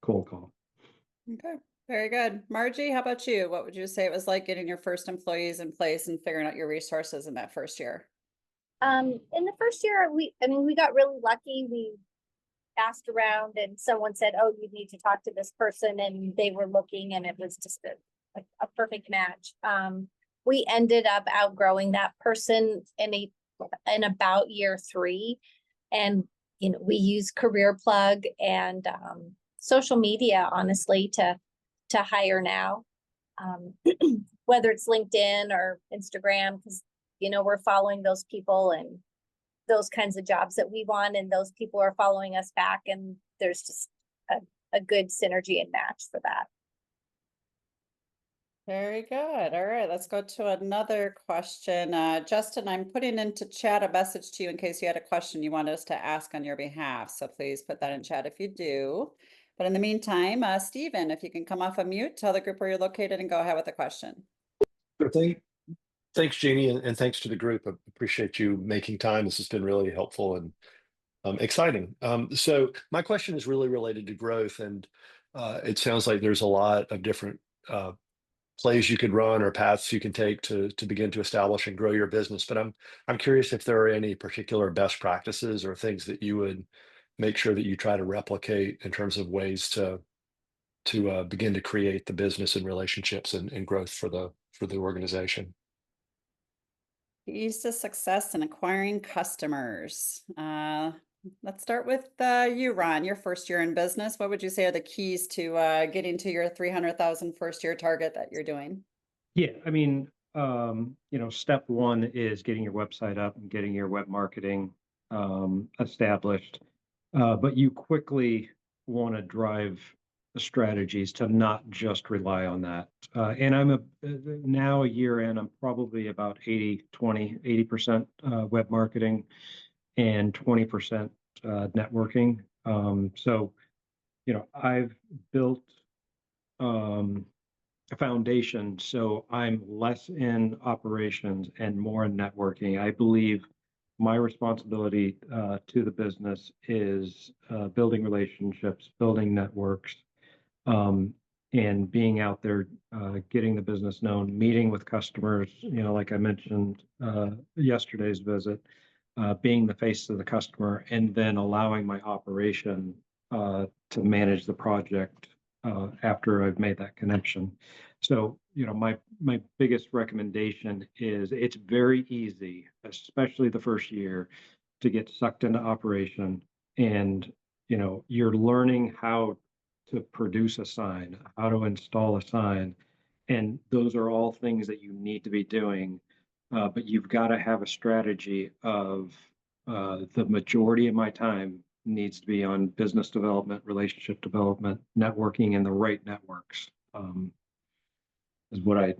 [SPEAKER 4] cold call.
[SPEAKER 1] Okay, very good. Margie, how about you? What would you say it was like getting your first employees in place and figuring out your resources in that first year?
[SPEAKER 2] In the first year, we got really lucky. We asked around and someone said, oh, you need to talk to this person, and they were looking, and it was just a perfect match. We ended up outgrowing that person in about year 3. And, we use Career Plug and social media, honestly, to hire now, whether it's LinkedIn or Instagram, because, we're following those people and those kinds of jobs that we want, and those people are following us back, and there's just a good synergy and match for that.
[SPEAKER 1] Very good. All right, let's go to another question. Justin, I'm putting into chat a message to you in case you had a question you wanted us to ask on your behalf. So please put that in chat if you do. But in the meantime, Stephen, if you can come off of mute, tell the group where you're located and go ahead with the question.
[SPEAKER 11] Sure thing. Thanks, Jeannie, and thanks to the group. I appreciate you making time. This has been really helpful and exciting. So my question is really related to growth, and it sounds like there's a lot of different plays you could run or paths you can take to begin to establish and grow your business. But I'm curious if there are any particular best practices or things that you would make sure that you try to replicate in terms of ways to begin to create the business and relationships and growth for the organization.
[SPEAKER 1] Keys to success in acquiring customers. Let's start with you, Ron, your first year in business. What would you say are the keys to getting to your 300,000 first year target that you're doing?
[SPEAKER 4] Yeah, step one is getting your website up and getting your web marketing established. But you quickly want to drive the strategies to not just rely on that. And I'm now a year in, I'm probably about 80% web marketing and 20% networking. So, I've built a foundation, so I'm less in operations and more in networking. I believe my responsibility to the business is building relationships, building networks, and being out there, getting the business known, meeting with customers, like I mentioned yesterday's visit, being the face of the customer, and then allowing my operation to manage the project after I've made that connection. So, my biggest recommendation is it's very easy, especially the first year, to get sucked into operation, and you're learning how to produce a sign, how to install a sign, and those are all things that you need to be doing. But you've got to have a strategy of the majority of my time needs to be on business development, relationship development, networking, and the right networks is what I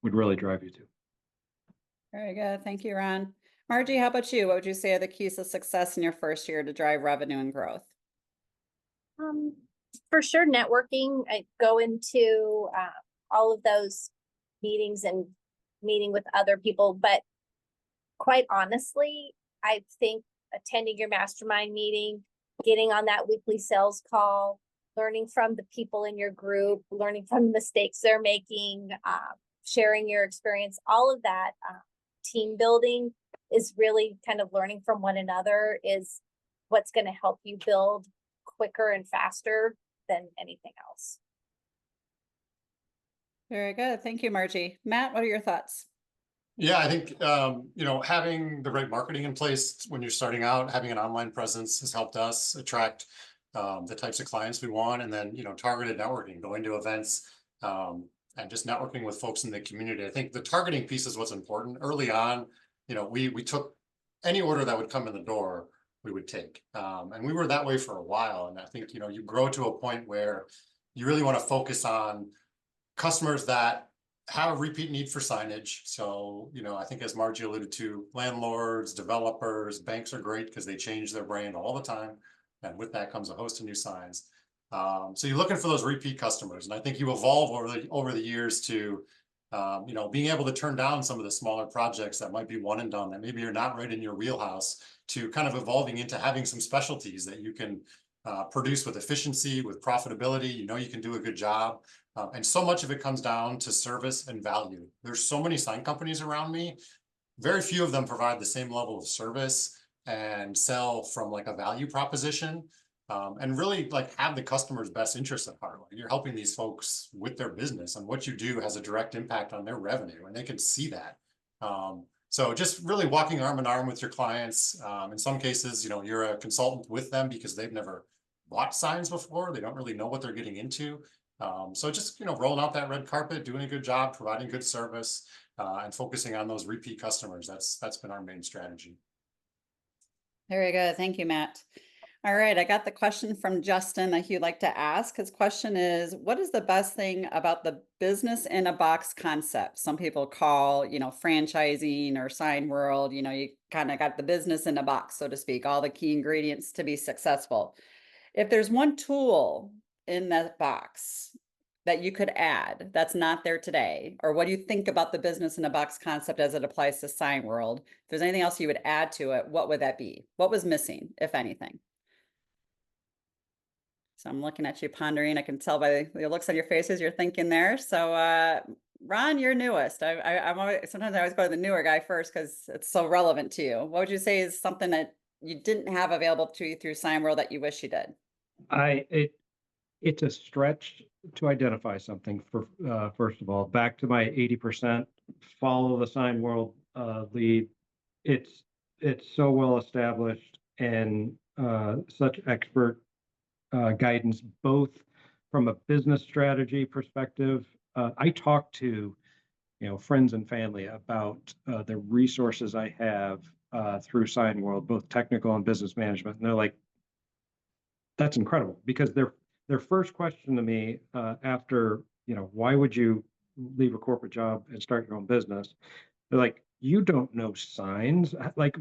[SPEAKER 4] would really drive you to.
[SPEAKER 1] Very good. Thank you, Ron. Margie, how about you? What would you say are the keys to success in your first year to drive revenue and growth?
[SPEAKER 2] For sure, networking. I go into all of those meetings and meeting with other people, but quite honestly, I think attending your mastermind meeting, getting on that weekly sales call, learning from the people in your group, learning from the mistakes they're making, sharing your experience, all of that team building is really kind of learning from one another is what's going to help you build quicker and faster than anything else.
[SPEAKER 1] Very good. Thank you, Margie. Matt, what are your thoughts?
[SPEAKER 3] Yeah, I think, having the right marketing in place when you're starting out, having an online presence has helped us attract the types of clients we want, and then, targeted networking, going to events, and just networking with folks in the community. I think the targeting piece is what's important. Early on, we took any order that would come in the door, we would take. And we were that way for a while. And I think, you grow to a point where you really want to focus on customers that have a repeat need for signage. So, I think as Margie alluded to, landlords, developers, banks are great because they change their brand all the time. And with that comes a host of new signs. So you're looking for those repeat customers. And I think you evolve over the years to, being able to turn down some of the smaller projects that might be one and done, that maybe you're not right in your wheelhouse, to kind of evolving into having some specialties that you can produce with efficiency, with profitability. You can do a good job. And so much of it comes down to service and value. There's so many sign companies around me. Very few of them provide the same level of service and sell from like a value proposition, and really like have the customer's best interest at heart. Like, you're helping these folks with their business, and what you do has a direct impact on their revenue, and they can see that. So just really walking arm in arm with your clients. In some cases, you're a consultant with them because they've never bought signs before. They don't really know what they're getting into. So just, rolling out that red carpet, doing a good job, providing good service, and focusing on those repeat customers. That's been our main strategy.
[SPEAKER 1] Very good. Thank you, Matt. All right, I got the question from Justin that he'd like to ask. His question is, what is the best thing about the business in a box concept? Some people call, franchising or Signworld, you kind of got the business in a box, so to speak, all the key ingredients to be successful. If there's one tool in that box that you could add that's not there today, or what do you think about the business in a box concept as it applies to Signworld? If there's anything else you would add to it, what would that be? What was missing, if anything? So I'm looking at you pondering. I can tell by the looks on your faces you're thinking there. So Ron, you're newest. Sometimes I always go to the newer guy first because it's so relevant to you. What would you say is something that you didn't have available to you through Signworld that you wish you did?
[SPEAKER 4] It's a stretch to identify something. For first of all, back to my 80% follow the Signworld lead. It's so well established and such expert guidance, both from a business strategy perspective. I talk to friends and family about the resources I have through Signworld, both technical and business management, and they're like, "That's incredible," because their first question to me after, why would you leave a corporate job and start your own business? They're like, "You don't know signs. Like,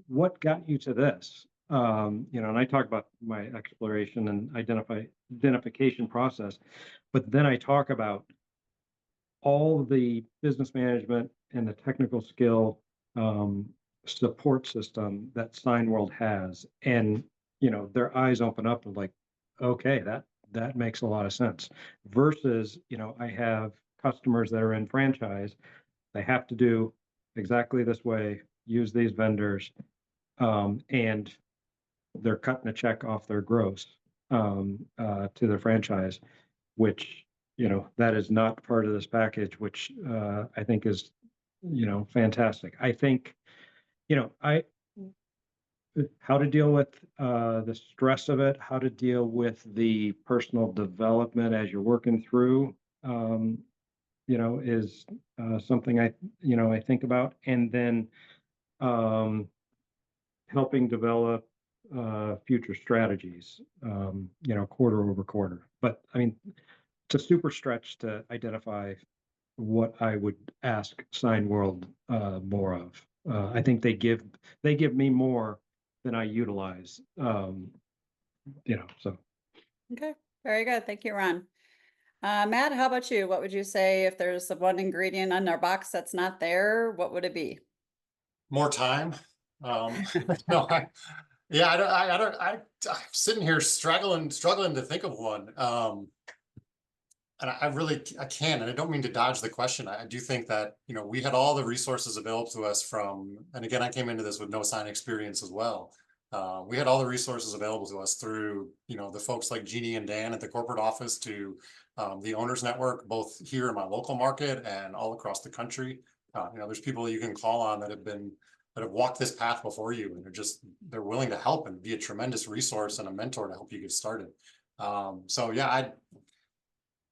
[SPEAKER 4] what got you to this?" And I talk about my exploration and identification process, but then I talk about all the business management and the technical skill support system that Signworld has. And, their eyes open up and like, okay, that makes a lot of sense. Versus, I have customers that are in franchise. They have to do exactly this way, use these vendors, and they're cutting a check off their gross to their franchise, which, that is not part of this package, which I think is, fantastic. I think, how to deal with the stress of it, how to deal with the personal development as you're working through, is something I think about. And then helping develop future strategies, quarter over quarter. But I mean, it's a super stretch to identify what I would ask Signworld more of. I think they give me more than I utilize. So.
[SPEAKER 1] Okay, very good. Thank you, Ron. Matt, how about you? What would you say if there's one ingredient on our box that's not there? What would it be?
[SPEAKER 3] More time. I'm sitting here struggling to think of one. And I can, and I don't mean to dodge the question. I do think that, we had all the resources available to us and again, I came into this with no sign experience as well. We had all the resources available to us through, the folks like Jeannie and Dan at the corporate office, to the owners network, both here in my local market and all across the country. There's people you can call on that have been that have walked this path before you, and they're willing to help and be a tremendous resource and a mentor to help you get started. So yeah,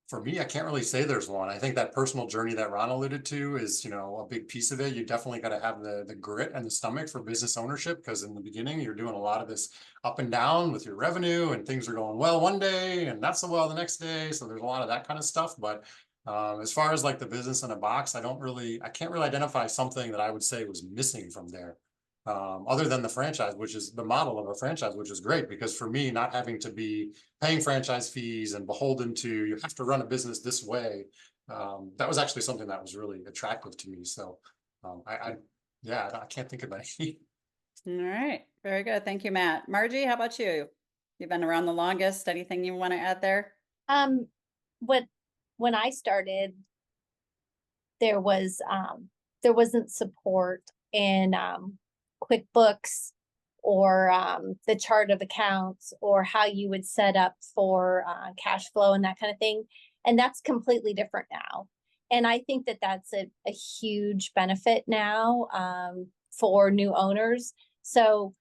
[SPEAKER 3] for me, I can't really say there's one. I think that personal journey that Ron alluded to is, a big piece of it. You definitely got to have the grit and the stomach for business ownership, because in the beginning, you're doing a lot of this up and down with your revenue, and things are going well one day and not so well the next day. So there's a lot of that kind of stuff. But as far as like the business in a box, I can't really identify something that I would say was missing from there. Other than the franchise, which is the model of a franchise, which is great, because for me, not having to be paying franchise fees and beholden to, you have to run a business this way, that was actually something that was really attractive to me. So I can't think of any.
[SPEAKER 1] All right, very good. Thank you, Matt. Margie, how about you? You've been around the longest. Anything you want to add there?
[SPEAKER 2] When I started, there wasn't support in QuickBooks or the chart of accounts, or how you would set up for cash flow and that kind of thing. And that's completely different now. And I think that that's a huge benefit now for new owners. So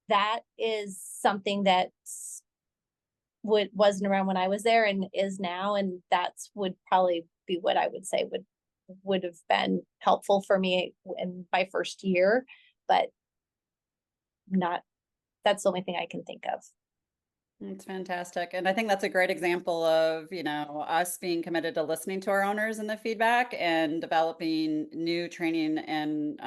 [SPEAKER 2] that is something that wasn't around when I was there and is now. And that's would probably be what I would say would have been helpful for me in my first year, but that's the only thing I can think of.
[SPEAKER 1] It's fantastic. And I think that's a great example of, us being committed to listening to our owners and the feedback, and developing new training and,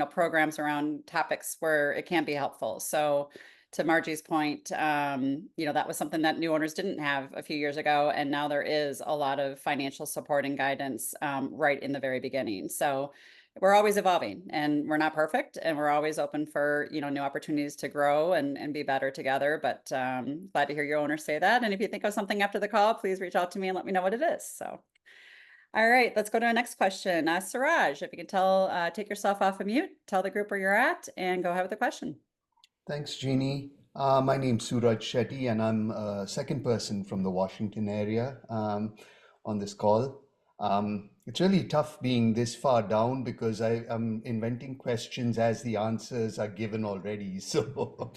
[SPEAKER 1] programs around topics where it can be helpful. So to Margie's point, that was something that new owners didn't have a few years ago. And now there is a lot of financial support and guidance right in the very beginning. So we're always evolving, and we're not perfect, and we're always open for, new opportunities to grow and be better together. But glad to hear your owners say that. And if you think of something after the call, please reach out to me and let me know what it is. So, all right, let's go to our next question. Suraj, if you can take yourself off of mute, tell the group where you're at, and go ahead with the question.
[SPEAKER 12] Thanks, Jeannie. My name's Suraj Shetty, and I'm a second person from the Washington area on this call. It's really tough being this far down, because I'm inventing questions as the answers are given already. So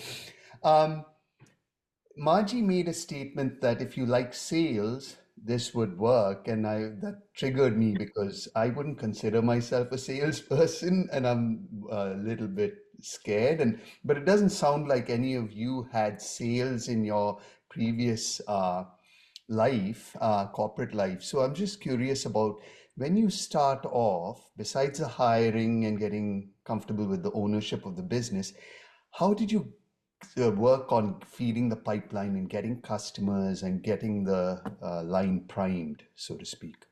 [SPEAKER 12] Margie made a statement that if you like sales, this would work. And that triggered me, because I wouldn't consider myself a salesperson, and I'm a little bit scared. But it doesn't sound like any of you had sales in your previous life, corporate life. So I'm just curious about, when you start off, besides the hiring and getting comfortable with the ownership of the business, how did you work on feeding the pipeline and getting customers and getting the line primed, so to speak?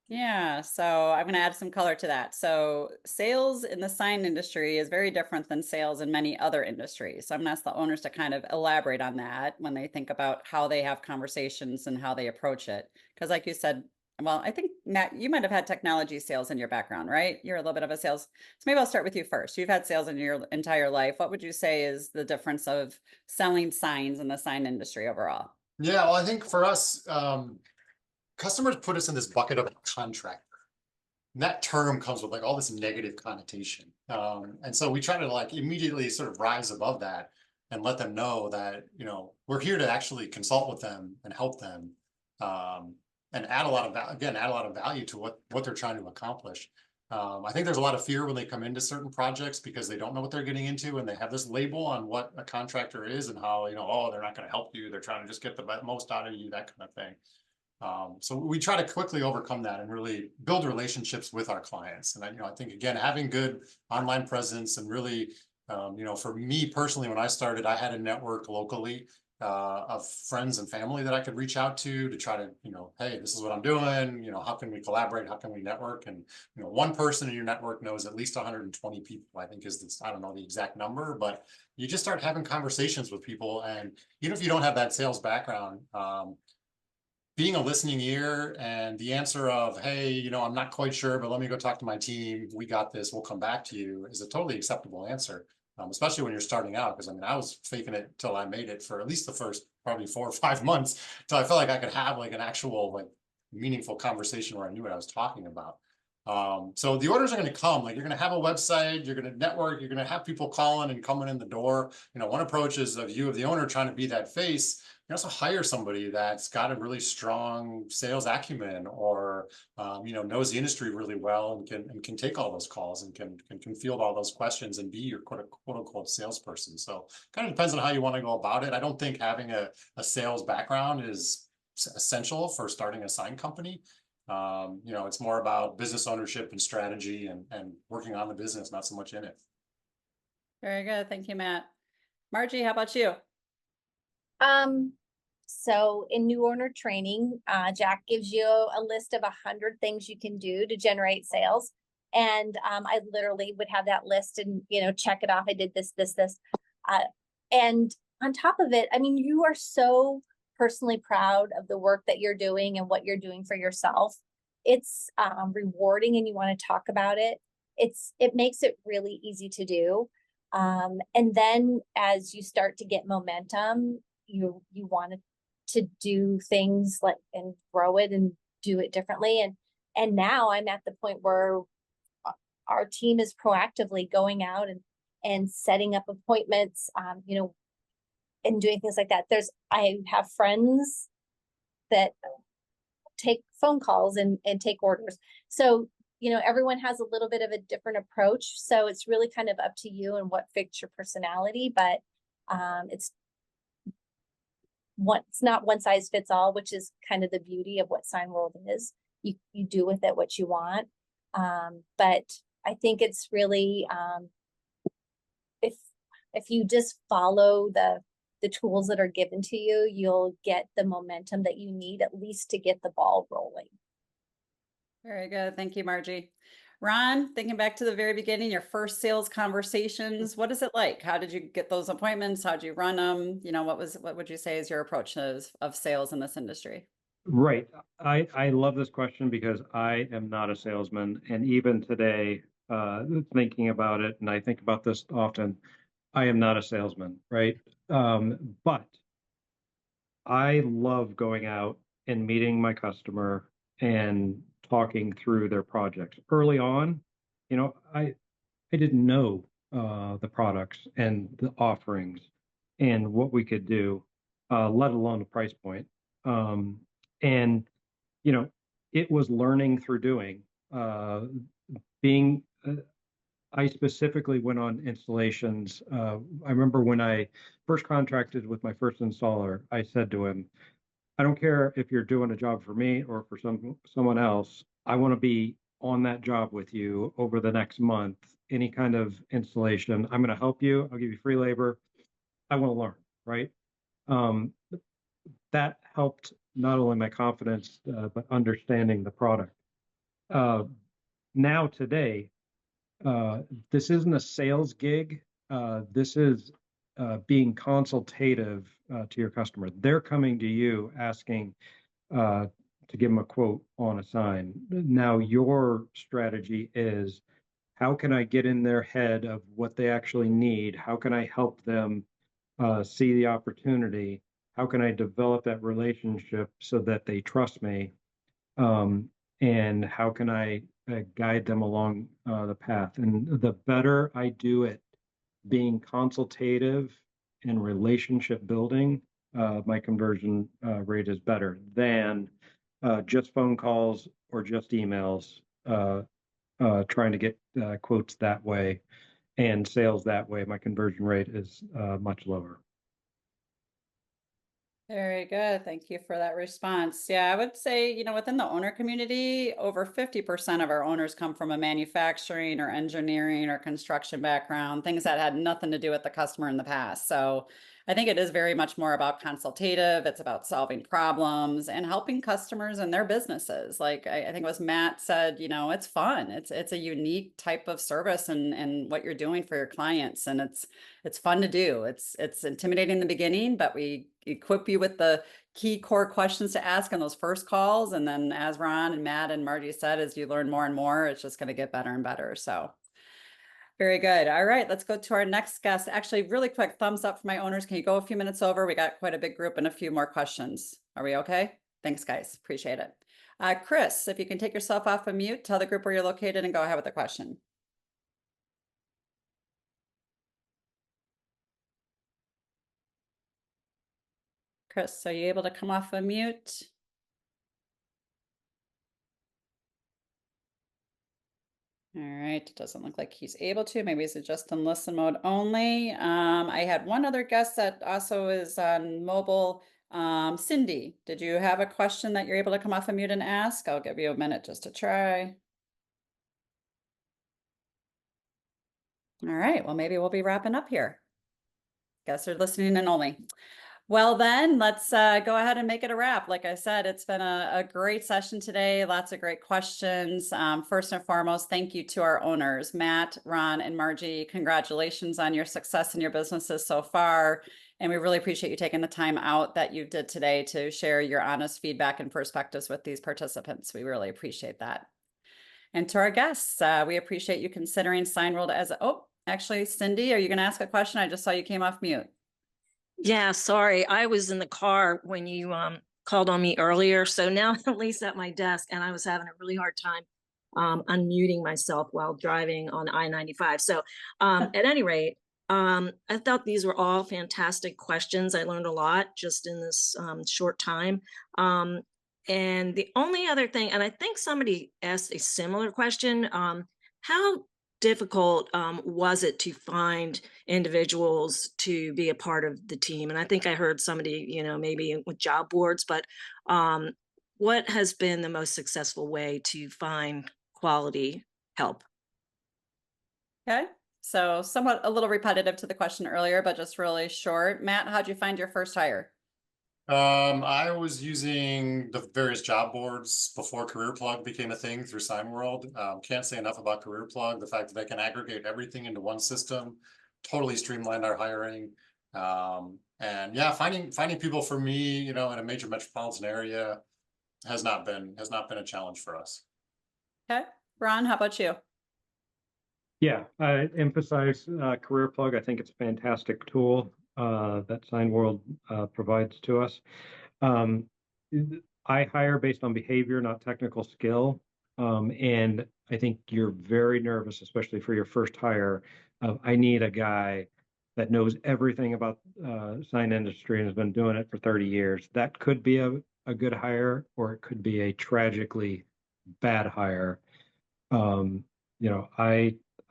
[SPEAKER 1] Yeah, so I'm going to add some color to that. So sales in the sign industry is very different than sales in many other industries. So I'm going to ask the owners to kind of elaborate on that when they think about how they have conversations and how they approach it. Because like you said, well, I think, Matt, you might have had technology sales in your background, right? You're a little bit of a sales. So maybe I'll start with you first. You've had sales in your entire life. What would you say is the difference of selling signs in the sign industry overall?
[SPEAKER 3] Yeah, well, I think for us, customers put us in this bucket of contractor. And that term comes with like all this negative connotation. And so we try to like immediately sort of rise above that and let them know that, we're here to actually consult with them and help them. And add a lot of value to what they're trying to accomplish. I think there's a lot of fear when they come into certain projects, because they don't know what they're getting into, and they have this label on what a contractor is and how, they're not going to help you. They're trying to just get the most out of you, that kind of thing. So we try to quickly overcome that and really build relationships with our clients. And I think, again, having good online presence and really, for me personally, when I started, I had a network locally of friends and family that I could reach out to try to, hey, this is what I'm doing. How can we collaborate? How can we network? And, one person in your network knows at least 120 people, I think is this, I don't know the exact number, but you just start having conversations with people. And even if you don't have that sales background, being a listening ear and the answer of, hey, I'm not quite sure, but let me go talk to my team. We got this. We'll come back to you, is a totally acceptable answer. Especially when you're starting out, because I was faking it till I made it for at least the first probably 4 or 5 months, till I felt like I could have like an actual like meaningful conversation where I knew what I was talking about. So the orders are going to come. Like, you're going to have a website, you're going to network, you're going to have people calling and coming in the door. You know, one approach is of you, of the owner, trying to be that face. You also hire somebody that's got a really strong sales acumen, or you know, knows the industry really well, and can take all those calls, and can field all those questions and be your quote unquote salesperson. So kind of depends on how you want to go about it. I don't think having a sales background is essential for starting a sign company. You know, it's more about business ownership and strategy, and working on the business, not so much in it.
[SPEAKER 1] Very good. Thank you, Matt. Margie, how about you?
[SPEAKER 2] So in new owner training, Jack gives you a list of 100 things you can do to generate sales. And I literally would have that list and, you know, check it off. I did this. And on top of it, I mean, you are so personally proud of the work that you're doing and what you're doing for yourself. It's rewarding, and you want to talk about it. It makes it really easy to do. And then as you start to get momentum, you want to do things like and grow it and do it differently. And now I'm at the point where our team is proactively going out and setting up appointments, you know, and doing things like that. I have friends that take phone calls and take orders. So, you know, everyone has a little bit of a different approach. So it's really kind of up to you and what fits your personality, but it's not one size fits all, which is kind of the beauty of what Signworld is. You do with it what you want. But I think it's really, if you just follow the tools that are given to you, you'll get the momentum that you need, at least to get the ball rolling.
[SPEAKER 1] Very good. Thank you, Margie. Ron, thinking back to the very beginning, your first sales conversations, what is it like? How did you get those appointments? How did you run them? You know, what would you say is your approach of sales in this industry?
[SPEAKER 4] Right. I love this question because I am not a salesman. And even today, thinking about it, and I think about this often, I am not a salesman, right? But I love going out and meeting my customer and talking through their projects. Early on, you know, I didn't know the products and the offerings and what we could do, let alone the price point. And, you know, it was learning through doing. I specifically went on installations. I remember when I first contracted with my first installer, I said to him, I don't care if you're doing a job for me or for someone else. I want to be on that job with you over the next month. Any kind of installation, I'm going to help you. I'll give you free labor. I want to learn, right? That helped not only my confidence, but understanding the product. Now today, this isn't a sales gig. This is being consultative to your customer. They're coming to you asking to give them a quote on a sign. Now your strategy is, how can I get in their head of what they actually need? How can I help them see the opportunity? How can I develop that relationship so that they trust me? And how can I guide them along the path? And the better I do it, being consultative and relationship building, my conversion rate is better than just phone calls or just emails, trying to get quotes that way and sales that way. My conversion rate is much lower.
[SPEAKER 1] Very good. Thank you for that response. Yeah, I would say, you know, within the owner community, over 50% of our owners come from a manufacturing or engineering or construction background, things that had nothing to do with the customer in the past. So I think it is very much more about consultative. It's about solving problems and helping customers and their businesses. Like I think it was Matt said, you know, it's fun. It's a unique type of service and what you're doing for your clients. And it's fun to do. It's intimidating in the beginning, but we equip you with the key core questions to ask on those first calls. And then as Ron and Matt and Margie said, as you learn more and more, it's just going to get better and better. So very good. All right, let's go to our next guest. Actually, really quick, thumbs up for my owners. Can you go a few minutes over? We got quite a big group and a few more questions. Are we okay? Thanks, guys. Appreciate it. Chris, if you can take yourself off of mute, tell the group where you're located and go ahead with the question. Chris, are you able to come off of mute? All right, it doesn't look like he's able to. Maybe he's just in listen mode only. I had one other guest that also is on mobile. Cindy, did you have a question that you're able to come off of mute and ask? I'll give you a minute just to try. All right, well, maybe we'll be wrapping up here. Guess they're listening in only. Well, then let's go ahead and make it a wrap. Like I said, it's been a great session today. Lots of great questions. First and foremost, thank you to our owners, Matt, Ron, and Margie. Congratulations on your success in your businesses so far. And we really appreciate you taking the time out that you did today to share your honest feedback and perspectives with these participants. We really appreciate that. And to our guests, we appreciate you considering Signworld as oh, actually, Cindy, are you going to ask a question? I just saw you came off mute.
[SPEAKER 13] Yeah, sorry. I was in the car when you called on me earlier. So now I'm at least at my desk, and I was having a really hard time unmuting myself while driving on I-95. So at any rate, I thought these were all fantastic questions. I learned a lot just in this short time. And the only other thing, and I think somebody asked a similar question, how difficult was it to find individuals to be a part of the team? And I think I heard somebody, maybe with job boards, but what has been the most successful way to find quality help?
[SPEAKER 1] Okay, so somewhat a little repetitive to the question earlier, but just really short. Matt, how'd you find your first hire?
[SPEAKER 3] I was using the various job boards before CareerPlug became a thing through Signworld. Can't say enough about CareerPlug. The fact that they can aggregate everything into one system, totally streamlined our hiring. And yeah, finding people for me, in a major metropolitan area has not been a challenge for us.
[SPEAKER 1] Okay, Ron, how about you?
[SPEAKER 4] Yeah, I emphasize CareerPlug. I think it's a fantastic tool that Signworld provides to us. I hire based on behavior, not technical skill. And I think you're very nervous, especially for your first hire. I need a guy that knows everything about sign industry and has been doing it for 30 years. That could be a good hire, or it could be a tragically bad hire.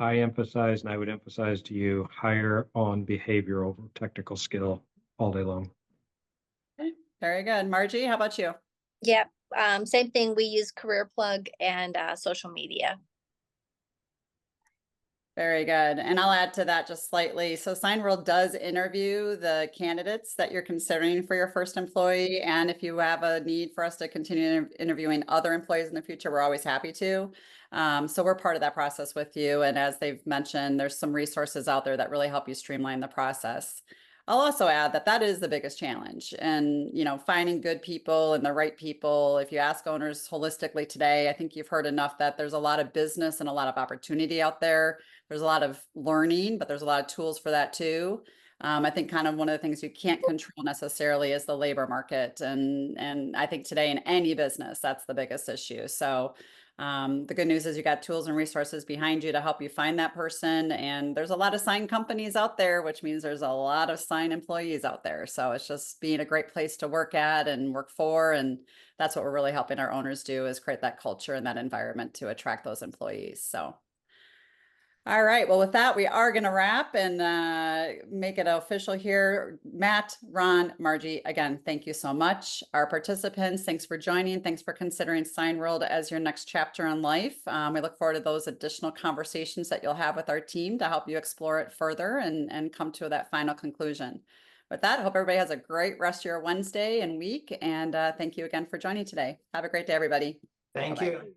[SPEAKER 4] I emphasize, and I would emphasize to you, hire on behavior over technical skill all day long.
[SPEAKER 1] Okay, very good. Margie, how about you?
[SPEAKER 14] Yep. Same thing. We use CareerPlug and social media.
[SPEAKER 1] Very good. And I'll add to that just slightly. So Signworld does interview the candidates that you're considering for your first employee. And if you have a need for us to continue interviewing other employees in the future, we're always happy to. So we're part of that process with you. And as they've mentioned, there's some resources out there that really help you streamline the process. I'll also add that is the biggest challenge, and finding good people and the right people. If you ask owners holistically today, I think you've heard enough that there's a lot of business and a lot of opportunity out there. There's a lot of learning, but there's a lot of tools for that too. I think kind of one of the things you can't control necessarily is the labor market, and I think today in any business that's the biggest issue. So the good news is you got tools and resources behind you to help you find that person. And there's a lot of sign companies out there, which means there's a lot of sign employees out there. So it's just being a great place to work at and work for. And that's what we're really helping our owners do, is create that culture and that environment to attract those employees. So all right, well, with that, we are going to wrap and make it official here. Matt, Ron, Margie, again, thank you so much. Our participants, thanks for joining. Thanks for considering Signworld as your next chapter in life. We look forward to those additional conversations that you'll have with our team to help you explore it further and come to that final conclusion. With that, I hope everybody has a great rest of your Wednesday and week. And thank you again for joining today. Have a great day, everybody.
[SPEAKER 8] Thank
[SPEAKER 1] Bye-bye.
[SPEAKER 8] you.